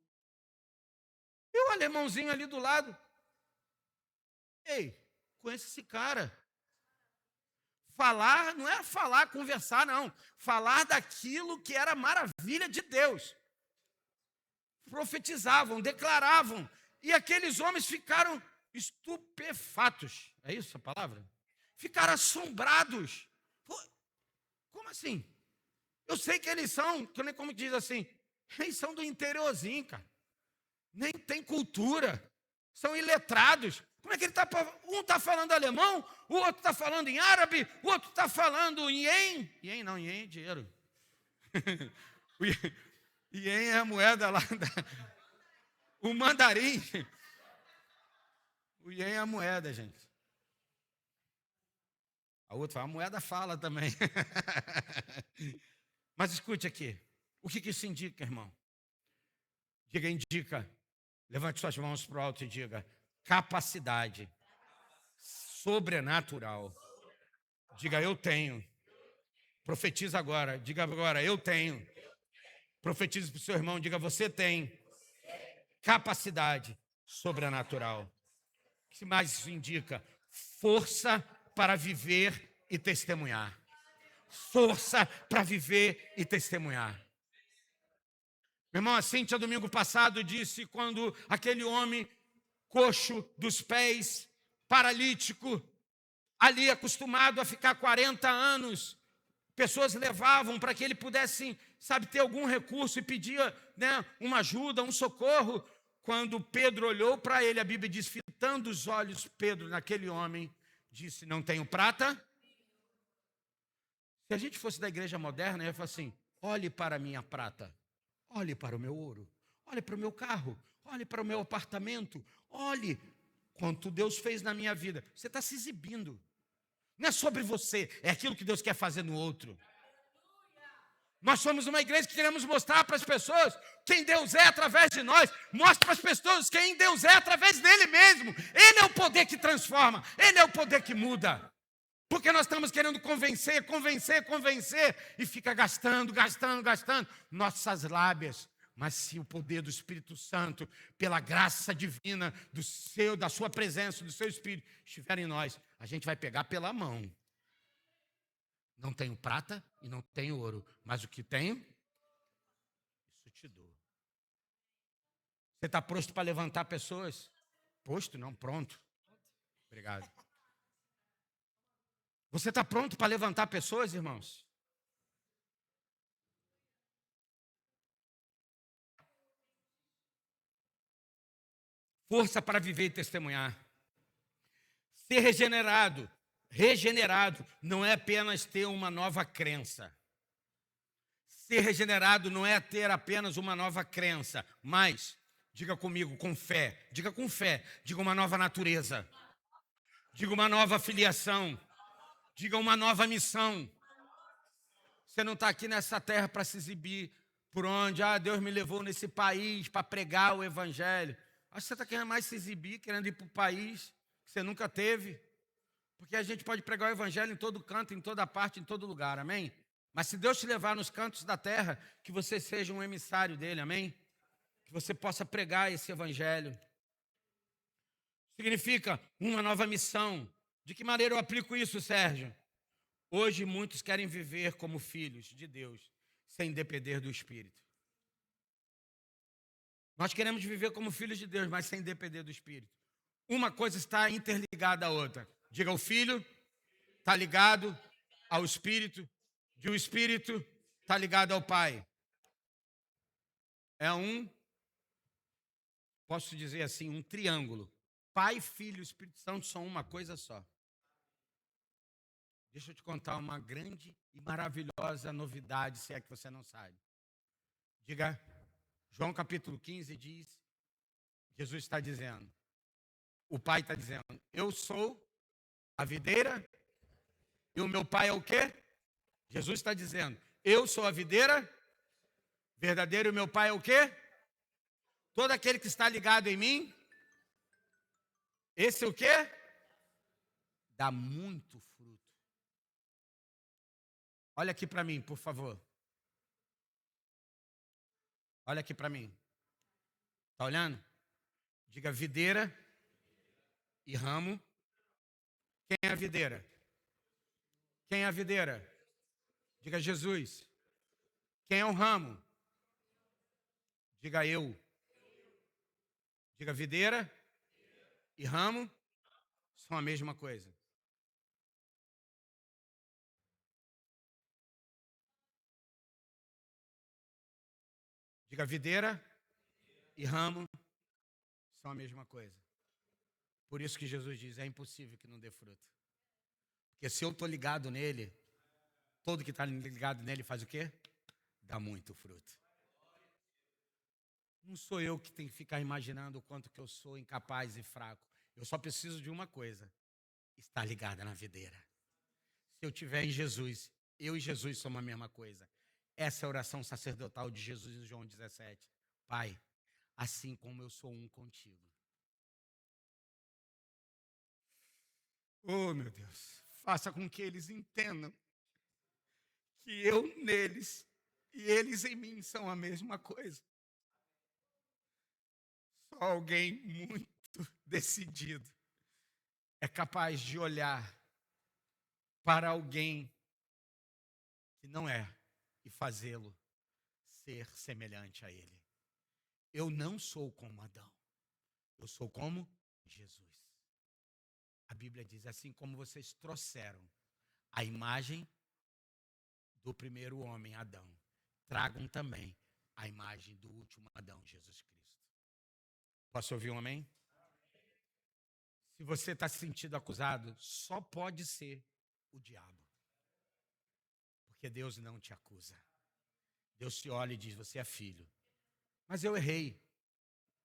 E o alemãozinho ali do lado. Ei, conheço esse cara. Falar não é falar, conversar, não. Falar daquilo que era maravilha de Deus. Profetizavam, declaravam. E aqueles homens ficaram estupefatos. É isso a palavra? Ficaram assombrados. Como assim? Eu sei que eles são, que nem como diz assim, eles são do interiorzinho, cara. Nem tem cultura. São iletrados. Como é que ele está? Um está falando alemão, o outro está falando em árabe, o outro está falando em ien. Ien não, ien é dinheiro. O ien é a moeda lá o mandarim. O ien é a moeda, gente. A outra fala, a moeda fala também. Mas escute aqui. O que isso indica, irmão? Indica. Levante suas mãos para o alto e diga: capacidade sobrenatural. Diga, eu tenho. Profetiza agora. Diga agora, eu tenho. Profetize para o seu irmão. Diga, você tem capacidade sobrenatural. O que mais isso indica? Força para viver e testemunhar. Força para viver e testemunhar. Meu irmão, a Cíntia, domingo passado, disse quando aquele homem coxo dos pés, paralítico, ali acostumado a ficar 40 anos, pessoas levavam para que ele pudesse, ter algum recurso e pedia, uma ajuda, um socorro. Quando Pedro olhou para ele, a Bíblia diz, fitando os olhos, Pedro, naquele homem, disse, não tenho prata. Se a gente fosse da igreja moderna, eu ia falar assim, olhe para a minha prata, olhe para o meu ouro, olhe para o meu carro, olhe para o meu apartamento, olhe quanto Deus fez na minha vida. Você está se exibindo. Não é sobre você, é aquilo que Deus quer fazer no outro. Nós somos uma igreja que queremos mostrar para as pessoas quem Deus é através de nós. Mostre para as pessoas quem Deus é através dele mesmo. Ele é o poder que transforma, ele é o poder que muda. Porque nós estamos querendo convencer e fica gastando nossas lábias. Mas se o poder do Espírito Santo, pela graça divina da sua presença, do seu Espírito, estiver em nós, a gente vai pegar pela mão. Não tenho prata e não tenho ouro, mas o que tenho, isso te dou. Você está pronto para levantar pessoas? Posto? Não, pronto. Obrigado. Você está pronto para levantar pessoas, irmãos? Força para viver e testemunhar. Ser regenerado não é apenas ter uma nova crença. Ser regenerado não é ter apenas uma nova crença, mas, diga comigo, com fé, diga uma nova natureza, diga uma nova filiação, diga uma nova missão. Você não está aqui nessa terra para se exibir por onde, Deus me levou nesse país para pregar o evangelho. Acho que você está querendo mais se exibir, querendo ir para o país que você nunca teve. Porque a gente pode pregar o evangelho em todo canto, em toda parte, em todo lugar, amém? Mas se Deus te levar nos cantos da terra, que você seja um emissário dele, amém? Que você possa pregar esse evangelho. Significa uma nova missão. De que maneira eu aplico isso, Sérgio? Hoje muitos querem viver como filhos de Deus, sem depender do Espírito. Nós queremos viver como filhos de Deus, mas sem depender do Espírito. Uma coisa está interligada à outra. Diga, o Filho está ligado ao Espírito, e o Espírito está ligado ao Pai. É posso dizer assim, um triângulo. Pai, Filho e Espírito Santo são uma coisa só. Deixa eu te contar uma grande e maravilhosa novidade, se é que você não sabe. Diga, João capítulo 15 diz, Jesus está dizendo, o Pai está dizendo, eu sou a videira e o meu Pai é o quê? Jesus está dizendo, eu sou a videira verdadeira e o meu Pai é o quê? Todo aquele que está ligado em mim, esse é o quê? Dá muito fruto. Olha aqui para mim, por favor. Olha aqui para mim. Está olhando? Diga videira e ramo. Quem é a videira? Quem é a videira? Diga Jesus. Quem é o ramo? Diga eu. Diga videira e ramo são a mesma coisa. Diga, videira e ramo são a mesma coisa. Por isso que Jesus diz, é impossível que não dê fruto. Porque se eu estou ligado nele, todo que está ligado nele faz o quê? Dá muito fruto. Não sou eu que tenho que ficar imaginando o quanto que eu sou incapaz e fraco. Eu só preciso de uma coisa, estar ligada na videira. Se eu estiver em Jesus, eu e Jesus somos a mesma coisa. Essa é a oração sacerdotal de Jesus em João 17. Pai, assim como eu sou um contigo. Oh, meu Deus, faça com que eles entendam que eu neles e eles em mim são a mesma coisa. Só alguém muito decidido é capaz de olhar para alguém que não é e fazê-lo ser semelhante a ele. Eu não sou como Adão, eu sou como Jesus. A Bíblia diz, assim como vocês trouxeram a imagem do primeiro homem, Adão, tragam também a imagem do último Adão, Jesus Cristo. Posso ouvir um amém? Se você está se sentindo acusado, só pode ser o diabo. Porque Deus não te acusa. Deus te olha e diz, você é filho. Mas eu errei.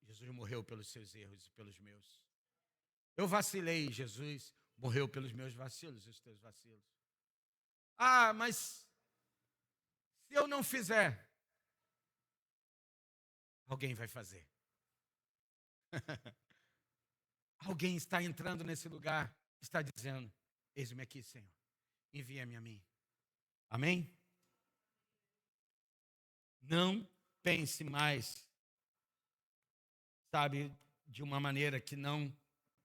Jesus morreu pelos seus erros e pelos meus. Eu vacilei, Jesus morreu pelos meus vacilos e os teus vacilos. Ah, mas se eu não fizer, alguém vai fazer. Alguém está entrando nesse lugar, está dizendo, eis-me aqui, Senhor, envia-me a mim. Amém? Não pense mais, sabe, de uma maneira que não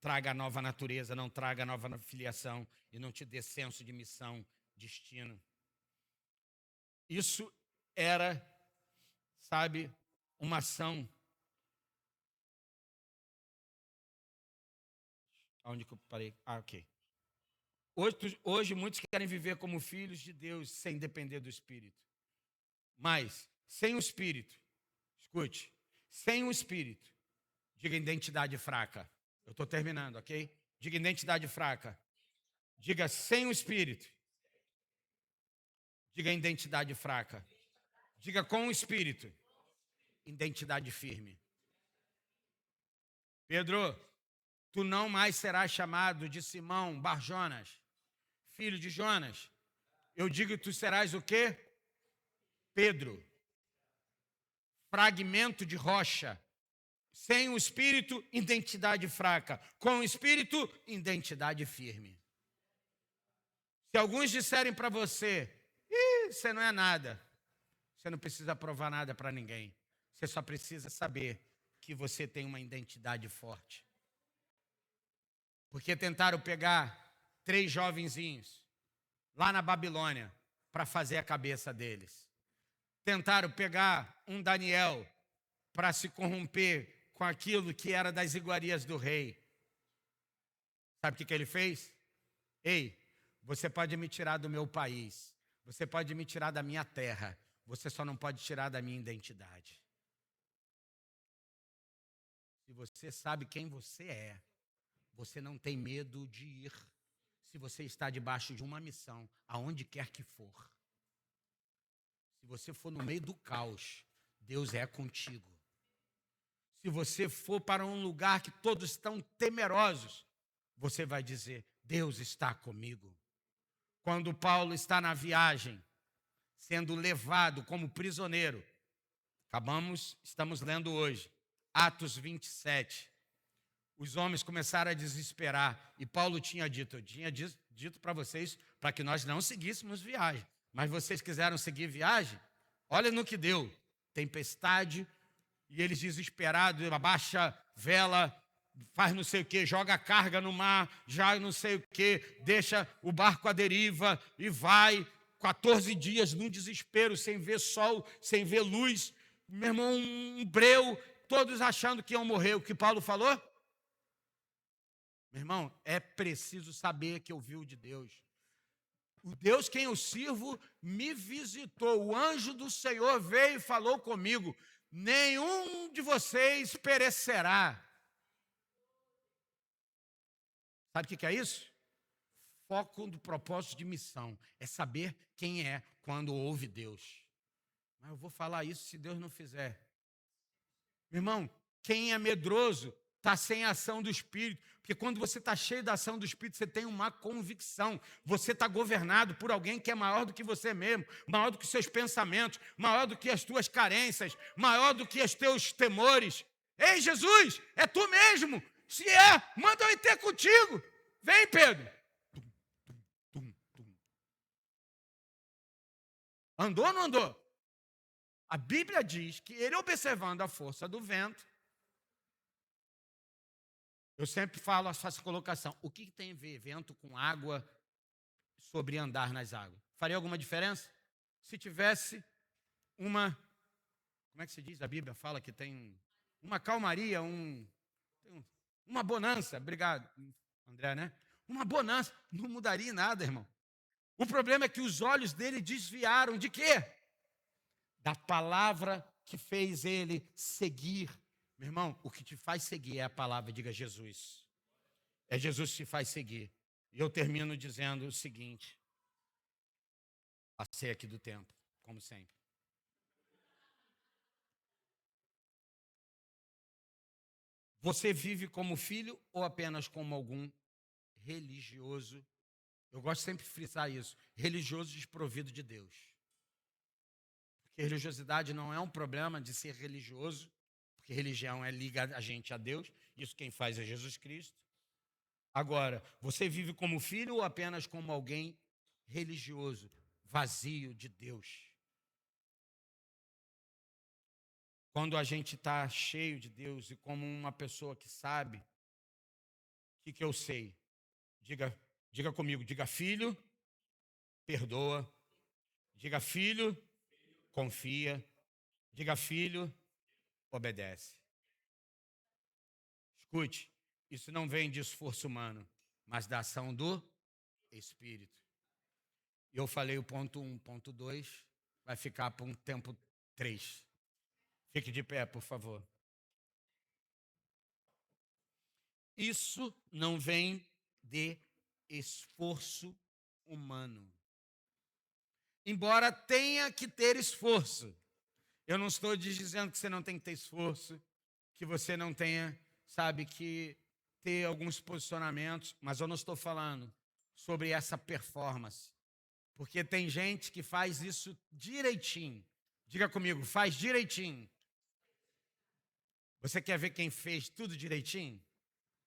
traga a nova natureza, não traga a nova filiação e não te dê senso de missão, destino. Isso era, sabe, uma ação. Onde que eu parei? Ah, ok. Hoje muitos querem viver como filhos de Deus sem depender do Espírito. Mas, sem o Espírito, escute, sem o Espírito, diga identidade fraca. Eu estou terminando, ok? Diga identidade fraca. Diga sem o Espírito. Diga identidade fraca. Diga com o Espírito. Identidade firme. Pedro, tu não mais serás chamado de Simão Bar-Jonas, filho de Jonas. Eu digo que tu serás o quê? Pedro. Fragmento de rocha. Sem o Espírito, identidade fraca. Com o Espírito, identidade firme. Se alguns disserem para você, você não é nada, você não precisa provar nada para ninguém. Você só precisa saber que você tem uma identidade forte. Porque tentaram pegar 3 jovenzinhos lá na Babilônia para fazer a cabeça deles. Tentaram pegar um Daniel para se corromper com aquilo que era das iguarias do rei. Sabe o que ele fez? Ei, você pode me tirar do meu país, você pode me tirar da minha terra, você só não pode tirar da minha identidade. Se você sabe quem você é, você não tem medo de ir. Se você está debaixo de uma missão, aonde quer que for. Se você for no meio do caos, Deus é contigo. Se você for para um lugar que todos estão temerosos, você vai dizer, Deus está comigo. Quando Paulo está na viagem, sendo levado como prisioneiro, estamos lendo hoje, Atos 27. Os homens começaram a desesperar. E Paulo tinha dito, eu tinha dito para vocês, para que nós não seguíssemos viagem. Mas vocês quiseram seguir viagem? Olha no que deu. Tempestade, e eles desesperados, abaixa vela, faz não sei o quê, joga a carga no mar, já não sei o quê, deixa o barco à deriva e vai 14 dias num desespero, sem ver sol, sem ver luz. Meu irmão, um breu, todos achando que iam morrer. O que Paulo falou? Meu irmão, é preciso saber que eu vi o de Deus. O Deus quem eu sirvo me visitou. O anjo do Senhor veio e falou comigo. nenhum de vocês perecerá. Sabe o que é isso? Foco do propósito de missão. É saber quem é quando ouve Deus. Mas eu vou falar isso se Deus não fizer. Meu irmão, quem é medroso está sem a ação do Espírito. Porque quando você está cheio da ação do Espírito, você tem uma convicção. Você está governado por alguém que é maior do que você mesmo, maior do que os seus pensamentos, maior do que as tuas carências, maior do que os teus temores. Ei, Jesus, é tu mesmo. Se é, manda eu ir ter contigo. Vem, Pedro. Andou ou não andou? A Bíblia diz que ele, observando a força do vento, eu sempre faço essa colocação. O que tem a ver vento com água sobre andar nas águas? Faria alguma diferença? Se tivesse uma, como é que se diz? A Bíblia fala que tem uma calmaria, uma bonança. Obrigado, André, né? Uma bonança. Não mudaria nada, irmão. O problema é que os olhos dele desviaram de quê? Da palavra que fez ele seguir. Meu irmão, o que te faz seguir é a palavra, diga Jesus. É Jesus que te faz seguir. E eu termino dizendo o seguinte. Passei aqui do tempo, como sempre. Você vive como filho ou apenas como algum religioso? Eu gosto sempre de frisar isso. Religioso desprovido de Deus. Porque religiosidade não é um problema de ser religioso, porque religião liga a gente a Deus, isso quem faz é Jesus Cristo. Agora, você vive como filho ou apenas como alguém religioso, vazio de Deus? Quando a gente está cheio de Deus e como uma pessoa que sabe, o que eu sei? Diga comigo, diga filho, perdoa. Diga filho, confia. Diga filho, obedece. Escute, isso não vem de esforço humano, mas da ação do Espírito. Eu falei o ponto 1, ponto 2, vai ficar para um tempo 3. Fique de pé, por favor. Isso não vem de esforço humano. Embora tenha que ter esforço. Eu não estou dizendo que você não tem que ter esforço, que você não tenha, sabe, que ter alguns posicionamentos, mas eu não estou falando sobre essa performance. Porque tem gente que faz isso direitinho. Diga comigo, faz direitinho. Você quer ver quem fez tudo direitinho?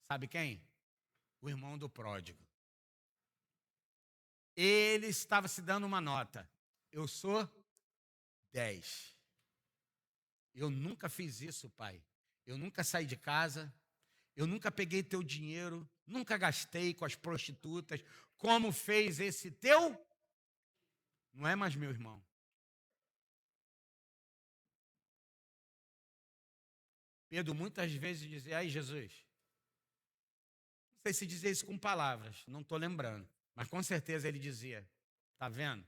Sabe quem? O irmão do pródigo. Ele estava se dando uma nota. Eu sou 10. Eu nunca fiz isso, pai. Eu nunca saí de casa. Eu nunca peguei teu dinheiro. Nunca gastei com as prostitutas. Como fez esse teu? Não é mais meu irmão. Pedro muitas vezes dizia, ai Jesus, não sei se dizia isso com palavras, não estou lembrando, mas com certeza ele dizia, tá vendo?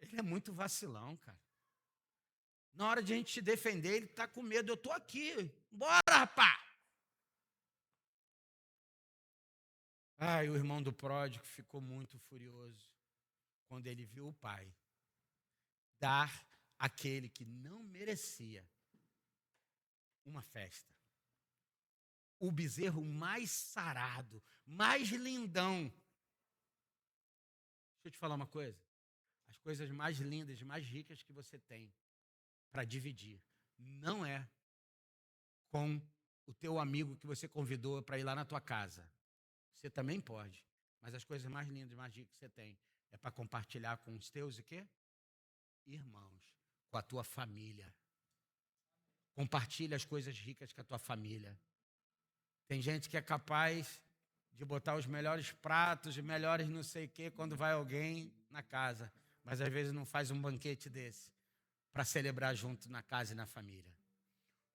Ele é muito vacilão, cara. Na hora de a gente te defender, ele está com medo, eu estou aqui, bora, rapá! Ai, o irmão do pródigo ficou muito furioso quando ele viu o pai dar àquele que não merecia uma festa. O bezerro mais sarado, mais lindão. Deixa eu te falar uma coisa. As coisas mais lindas, mais ricas que você tem para dividir não é com o teu amigo que você convidou para ir lá na tua casa. Você também pode, mas as coisas mais lindas, mais ricas que você tem é para compartilhar com os teus e quê? Irmãos, com a tua família. Compartilha as coisas ricas com a tua família. Tem gente que é capaz de botar os melhores pratos, os melhores não sei o quê, quando vai alguém na casa. Mas às vezes não faz um banquete desse para celebrar junto na casa e na família.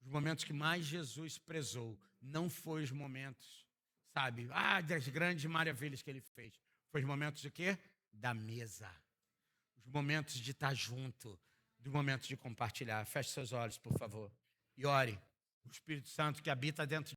Os momentos que mais Jesus prezou não foram os momentos, sabe, das grandes maravilhas que ele fez. Foi os momentos de quê? Da mesa. Os momentos de estar junto, do momento de compartilhar. Feche seus olhos, por favor, e ore. O Espírito Santo que habita dentro